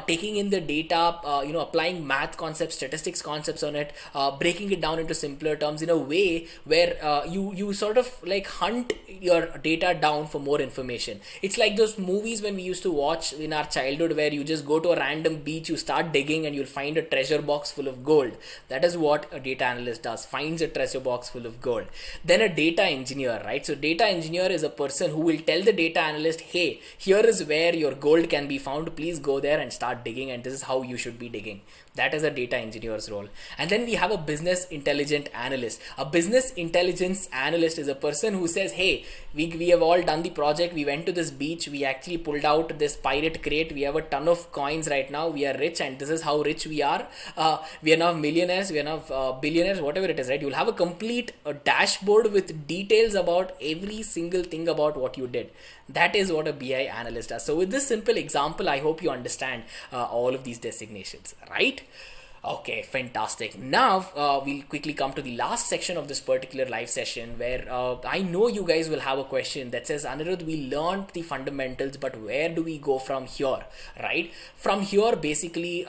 taking in the data, applying math concepts, statistics concepts on it, breaking it down into simpler terms in a way where you sort of like hunt your data down for more information. It's like those movies when we used to watch in our childhood where you just go to a random beach, you start digging and you'll find a treasure box full of gold. That is what a data analyst does, finds a treasure box full of gold. Then a data engineer, right? So data engineer is a person who will tell the data analyst, hey, here is where your gold can be found, please go there and start digging, and this is how you should be digging. That is a data engineer's role. And then we have a business intelligent analyst. A business intelligence analyst is a person who says, hey, we have all done the project, we went to this beach, we actually pulled out this pirate crate, we have a ton of coins right now, we are rich, and this is how rich we are. We are now millionaires, we are now billionaires, whatever it is, right? You'll have a complete dashboard with details about every single thing about what you did. That is what a BI analyst does. So with this simple example, I hope you understand all of these designations, right? Okay, fantastic. Now we'll quickly come to the last section of this particular live session, where I know you guys will have a question that says, Anirudh, we learned the fundamentals, but where do we go from here, right? From here, basically,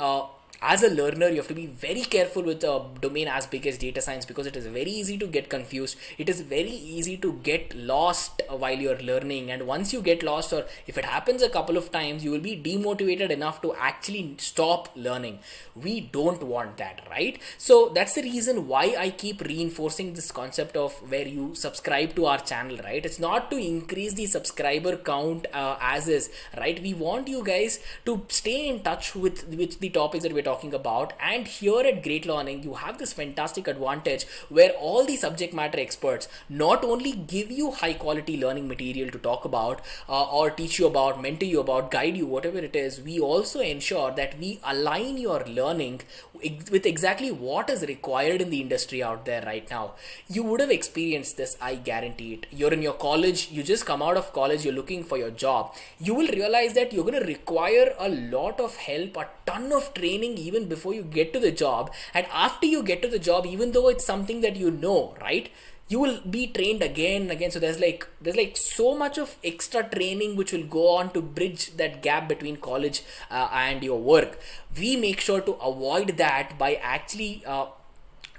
as a learner, you have to be very careful with a domain as big as data science, because it is very easy to get confused. It is very easy to get lost while you're learning. And once you get lost, or if it happens a couple of times, you will be demotivated enough to actually stop learning. We don't want that, right? So that's the reason why I keep reinforcing this concept of where you subscribe to our channel, right? It's not to increase the subscriber count as is, right? We want you guys to stay in touch with the topics that we're talking about. And here at Great Learning, you have this fantastic advantage where all the subject matter experts not only give you high quality learning material to talk about or teach you about, mentor you about, guide you, whatever it is, we also ensure that we align your learning with exactly what is required in the industry out there right now. You would have experienced this, I guarantee it. You're in your college, you just come out of college, you're looking for your job. You will realize that you're going to require a lot of help, a ton of training even before you get to the job. And after you get to the job, even though it's something that you know, right, you will be trained again and again. So there's like so much of extra training which will go on to bridge that gap between college and your work. We make sure to avoid that by actually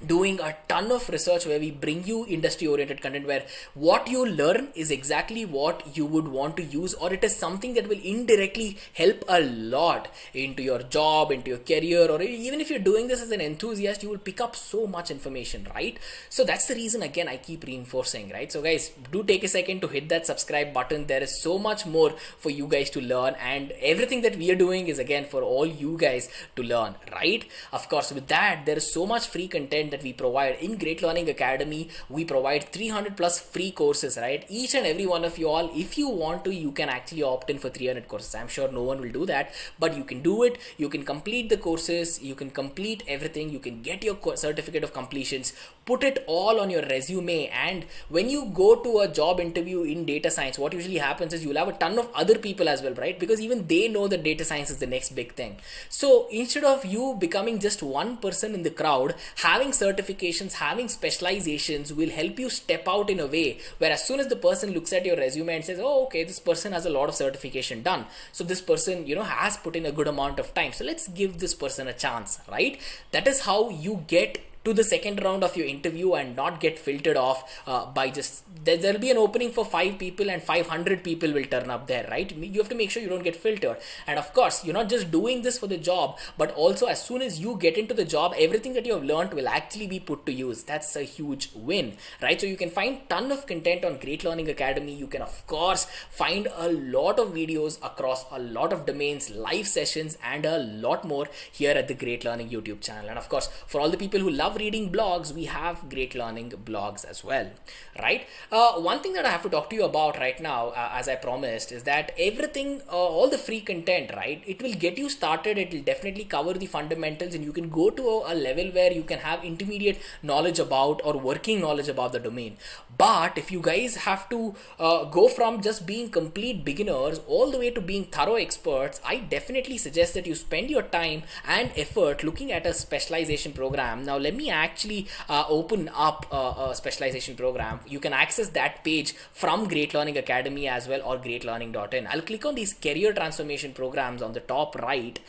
doing a ton of research where we bring you industry oriented content where what you learn is exactly what you would want to use, or it is something that will indirectly help a lot into your job, into your career, or even if you're doing this as an enthusiast, you will pick up so much information, right? So that's the reason, again, I keep reinforcing, right? So guys, do take a second to hit that subscribe button. There is so much more for you guys to learn, and everything that we are doing is again for all you guys to learn, right? Of course, with that, there is so much free content that we provide in Great Learning Academy. We provide 300 plus free courses, right? Each and every one of you all, if you want to, you can actually opt in for 300 courses. I'm sure no one will do that, but you can do it. You can complete the courses, you can complete everything, you can get your certificate of completions put it all on your resume. And when you go to a job interview in data science, what usually happens is you'll have a ton of other people as well, right? Because even they know that data science is the next big thing. So instead of you becoming just one person in the crowd, having certifications, having specializations will help you step out in a way where as soon as the person looks at your resume and says, oh, okay, this person has a lot of certification done, so this person, has put in a good amount of time, so let's give this person a chance, right? That is how you get to the second round of your interview and not get filtered off by just there'll be an opening for 5 people and 500 people will turn up there, right? You have to make sure you don't get filtered. And of course, you're not just doing this for the job, but also as soon as you get into the job, everything that you have learned will actually be put to use. That's a huge win, right? So you can find ton of content on Great Learning Academy. You can of course find a lot of videos across a lot of domains, live sessions, and a lot more here at the Great Learning YouTube channel. And of course, for all the people who love reading blogs, we have Great Learning blogs as well, right? One thing that I have to talk to you about right now, as I promised, is that everything, all the free content, right, it will get you started. It will definitely cover the fundamentals, and you can go to a level where you can have intermediate knowledge about or working knowledge about the domain. But if you guys have to go from just being complete beginners all the way to being thorough experts, I definitely suggest that you spend your time and effort looking at a specialization program. Now let me actually open up a specialization program. You can access that page from Great Learning Academy as well, or greatlearning.in. I'll click on these career transformation programs on the top right.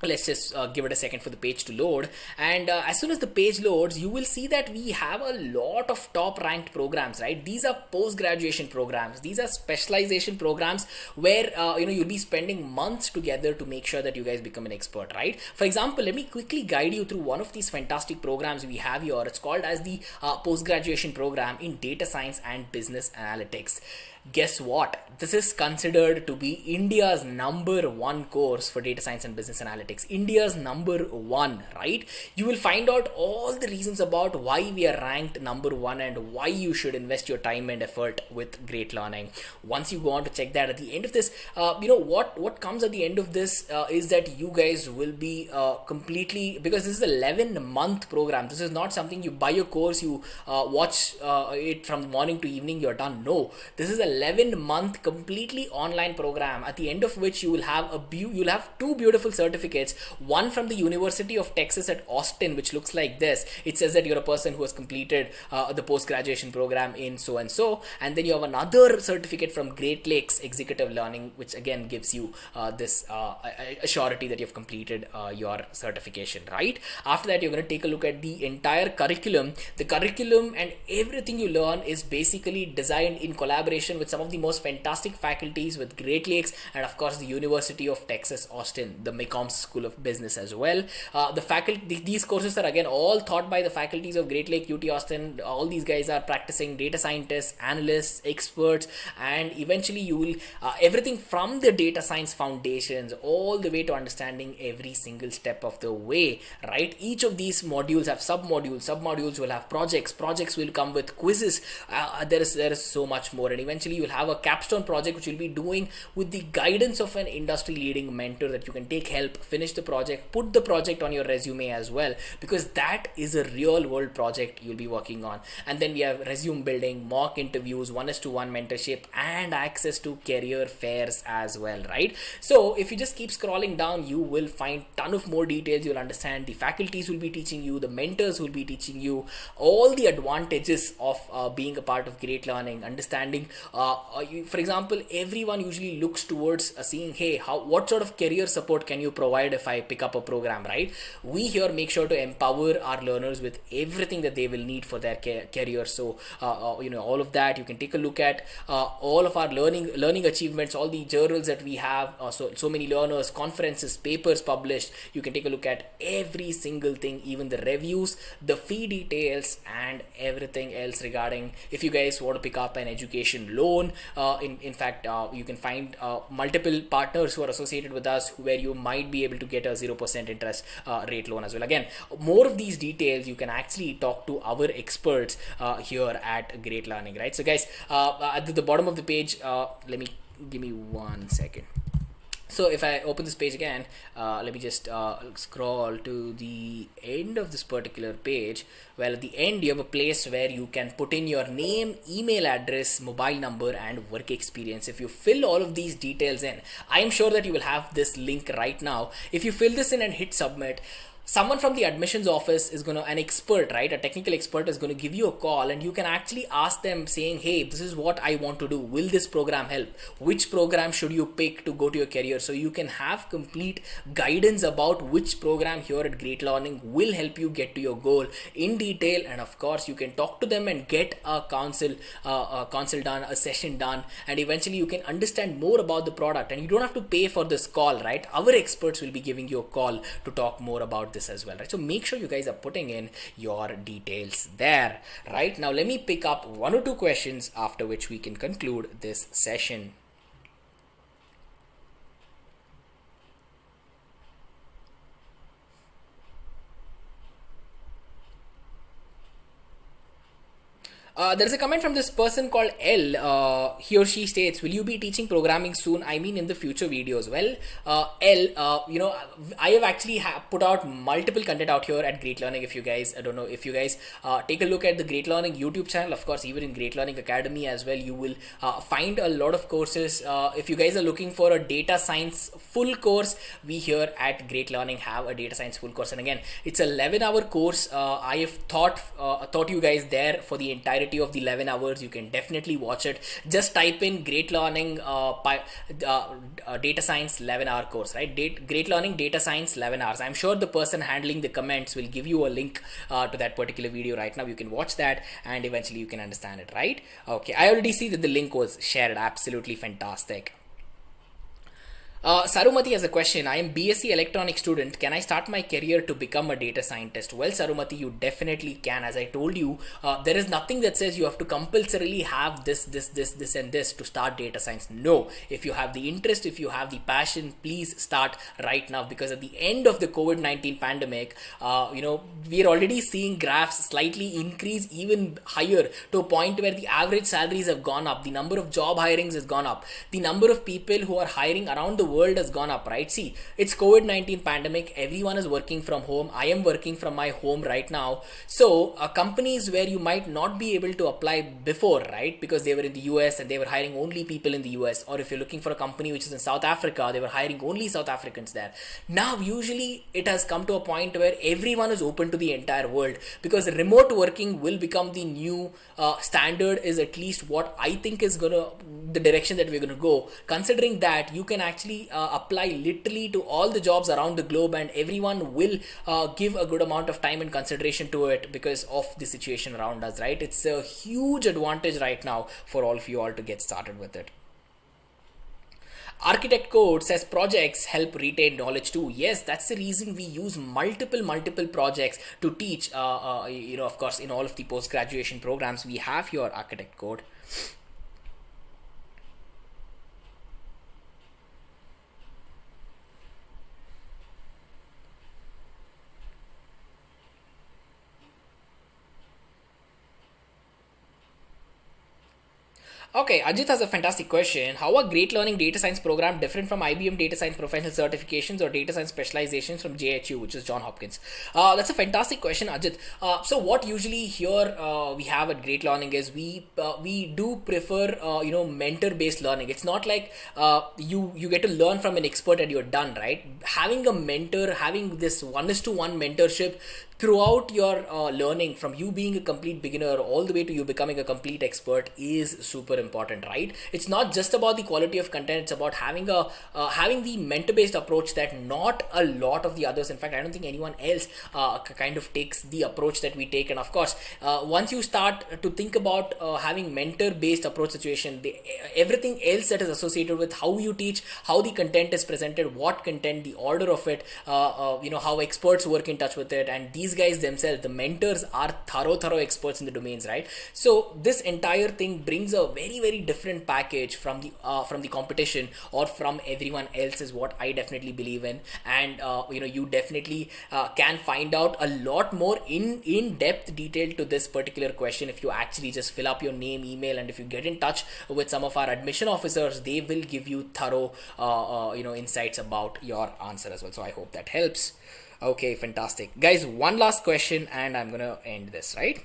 Let's just give it a second for the page to load, and as soon as the page loads, you will see that we have a lot of top ranked programs, right? These are post-graduation programs, these are specialization programs where you'll be spending months together to make sure that you guys become an expert, right? For example, let me quickly guide you through one of these fantastic programs we have here. It's called as the post-graduation program in data science and business analytics. Guess what? This is considered to be India's #1 course for data science and business analytics. India's #1, right? You will find out all the reasons about why we are ranked #1 and why you should invest your time and effort with Great Learning. Once you go on to check that, at the end of this, what comes at the end of this is that you guys will be completely, because this is an 11-month program. This is not something you buy a course, you watch it from morning to evening, you're done. No, this is a 11-month completely online program, at the end of which you will have you'll have 2 beautiful certificates. One from the University of Texas at Austin, which looks like this. It says that you're a person who has completed the post-graduation program in so and so, and then you have another certificate from Great Lakes Executive Learning, which again gives you this surety that you've completed your certification, right? After that, you're going to take a look at the entire curriculum. The curriculum and everything you learn is basically designed in collaboration with some of the most fantastic faculties with Great Lakes and of course the University of Texas Austin, the McCombs School of Business as well. The faculty, these courses are again all taught by the faculties of Great Lake, UT Austin. All these guys are practicing data scientists, analysts, experts, and eventually you will everything from the data science foundations all the way to understanding every single step of the way, right? Each of these modules have submodules will have projects will come with quizzes. There is so much more, and eventually you'll have a capstone project which you'll be doing with the guidance of an industry leading mentor that you can take help, finish the project, put the project on your resume as well, because that is a real world project you'll be working on. And then we have resume building, mock interviews, 1:1 mentorship, and access to career fairs as well, right? So if you just keep scrolling down, you will find ton of more details. You'll understand the faculties will be teaching you, the mentors will be teaching you all the advantages of being a part of Great Learning, understanding for example, everyone usually looks towards seeing, hey, what sort of career support can you provide if I pick up a program, right? We here make sure to empower our learners with everything that they will need for their career. So all of that you can take a look at, all of our learning achievements, all the journals that we have, so many learners, conferences, papers published. You can take a look at every single thing, even the reviews, the fee details, and everything else regarding if you guys want to pick up an education loan. In fact, you can find multiple partners who are associated with us where you might be able to get a 0% interest rate loan as well. Again, more of these details you can actually talk to our experts here at Great Learning, right? So guys, at the bottom of the page, give me 1 second. So if I open this page again, let me just scroll to the end of this particular page. Well, at the end you have a place where you can put in your name, email address, mobile number and work experience. If you fill all of these details in, I am sure that you will have this link right now. If you fill this in and hit submit, someone from the admissions office is going to, an expert, right, a technical expert is going to give you a call, and you can actually ask them saying, hey, this is what I want to do, will this program help, which program should you pick to go to your career. So you can have complete guidance about which program here at Great Learning will help you get to your goal in detail. And of course you can talk to them and get a consult done, a session done, and eventually you can understand more about the product, and you don't have to pay for this call, right? Our experts will be giving you a call to talk more about this as well, right? So make sure you guys are putting in your details there. Right now, let me pick up one or two questions, after which we can conclude this session. There's a comment from this person called L. He or she states, will you be teaching programming soon? I mean in the future videos. Well, L, I have actually put out multiple content out here at Great Learning. If you guys, I don't know, if you guys take a look at the Great Learning YouTube channel, of course, even in Great Learning Academy as well, you will find a lot of courses. If you guys are looking for a data science full course, we here at Great Learning have a data science full course. And again, it's a 11-hour course. I have taught you guys there for the entirety of the 11 hours. You can definitely watch it. Just type in Great Learning data science 11-hour course, right? Great Learning data science 11 hours. I'm sure the person handling the comments will give you a link to that particular video right now. You can watch that and eventually you can understand it, right? Okay, I already see that the link was shared. Absolutely fantastic. Sarumati has a question. I am BSc electronics student. Can I start my career to become a data scientist? Well, Sarumati, you definitely can. As I told you, there is nothing that says you have to compulsorily have this and this to start data science. No, if you have the interest, if you have the passion, please start right now, because at the end of the COVID-19 pandemic, we are already seeing graphs slightly increase even higher, to a point where the average salaries have gone up. The number of job hirings has gone up. The number of people who are hiring around the world has gone up, right? See, it's COVID-19 pandemic. Everyone is working from home. I am working from my home right now. So companies where you might not be able to apply before, right? Because they were in the US and they were hiring only people in the US. Or if you're looking for a company which is in South Africa, they were hiring only South Africans there. Now, usually it has come to a point where everyone is open to the entire world, because remote working will become the new standard, is at least what I think is the direction that we're gonna go, considering that you can actually apply literally to all the jobs around the globe, and everyone will give a good amount of time and consideration to it because of the situation around us, right? It's a huge advantage right now for all of you all to get started with it. Architect Code says projects help retain knowledge too. Yes, that's the reason we use multiple projects to teach. Of course, in all of the post-graduation programs, we have your Architect Code. Okay, Ajit has a fantastic question. How are Great Learning Data Science program different from IBM Data Science professional certifications or data science specializations from JHU, which is John Hopkins? That's a fantastic question, Ajit. So what usually here we have at Great Learning is we do prefer mentor-based learning. It's not like you get to learn from an expert and you're done, right? Having a mentor, having this 1:1 mentorship throughout your learning, from you being a complete beginner all the way to you becoming a complete expert, is super important, right? It's not just about the quality of content. It's about having the mentor-based approach that not a lot of the others, in fact, I don't think anyone else kind of takes the approach that we take. And of course, once you start to think about having mentor-based approach situation, everything else that is associated with how you teach, how the content is presented, what content, the order of it, how experts work in touch with it, and these guys themselves, the mentors, are thorough experts in the domains, right? So this entire thing brings a very different package from the competition or from everyone else, is what I definitely believe in. And you definitely can find out a lot more in depth detail to this particular question if you actually just fill up your name, email, and if you get in touch with some of our admission officers, they will give you thorough insights about your answer as well. So I hope that helps. Okay, fantastic guys, one last question and I'm gonna end this, right?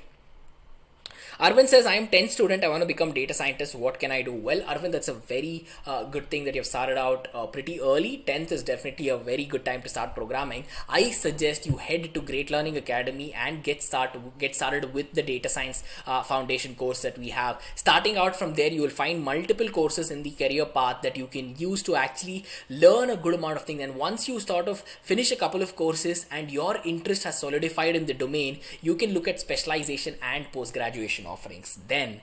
Arvind says, I am 10th student. I want to become data scientist. What can I do? Well, Arvind, that's a very good thing that you've started out pretty early. 10th is definitely a very good time to start programming. I suggest you head to Great Learning Academy and get started with the data science foundation course that we have. Starting out from there, you will find multiple courses in the career path that you can use to actually learn a good amount of things. And once you sort of finish a couple of courses and your interest has solidified in the domain, you can look at specialization and post-graduation offerings then,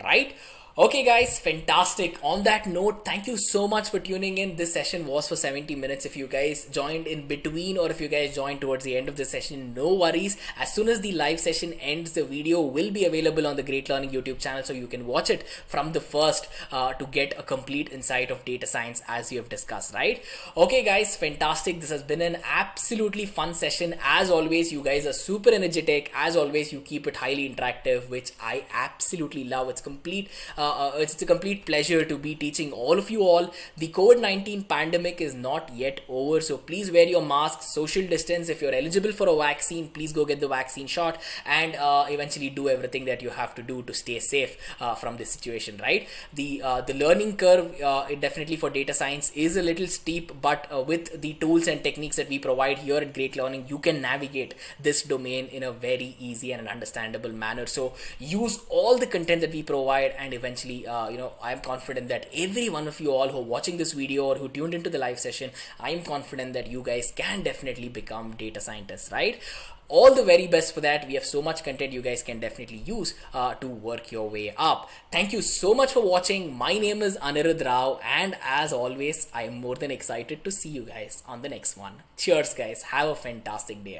right? Okay guys, fantastic. On that note, thank you so much for tuning in. This session was for 70 minutes. If you guys joined in between or if you guys joined towards the end of the session, no worries. As soon as the live session ends, the video will be available on the Great Learning YouTube channel, so you can watch it from the first to get a complete insight of data science as we have discussed, right? Okay guys, fantastic. This has been an absolutely fun session. As always, you guys are super energetic. As always, you keep it highly interactive, which I absolutely love. It's a complete pleasure to be teaching all of you all. The COVID-19 pandemic is not yet over, so please wear your masks, social distance. If you're eligible for a vaccine, please go get the vaccine shot and eventually do everything that you have to do to stay safe from this situation, right? The learning curve definitely for data science is a little steep, but with the tools and techniques that we provide here at Great Learning, you can navigate this domain in a very easy and an understandable manner. So use all the content that we provide, and eventually I am confident that every one of you all who are watching this video or who tuned into the live session, I am confident that you guys can definitely become data scientists, right? All the very best for that. We have so much content you guys can definitely use to work your way up. Thank you so much for watching. My name is Anirudh Rao, and as always, I am more than excited to see you guys on the next one. Cheers guys, have a fantastic day.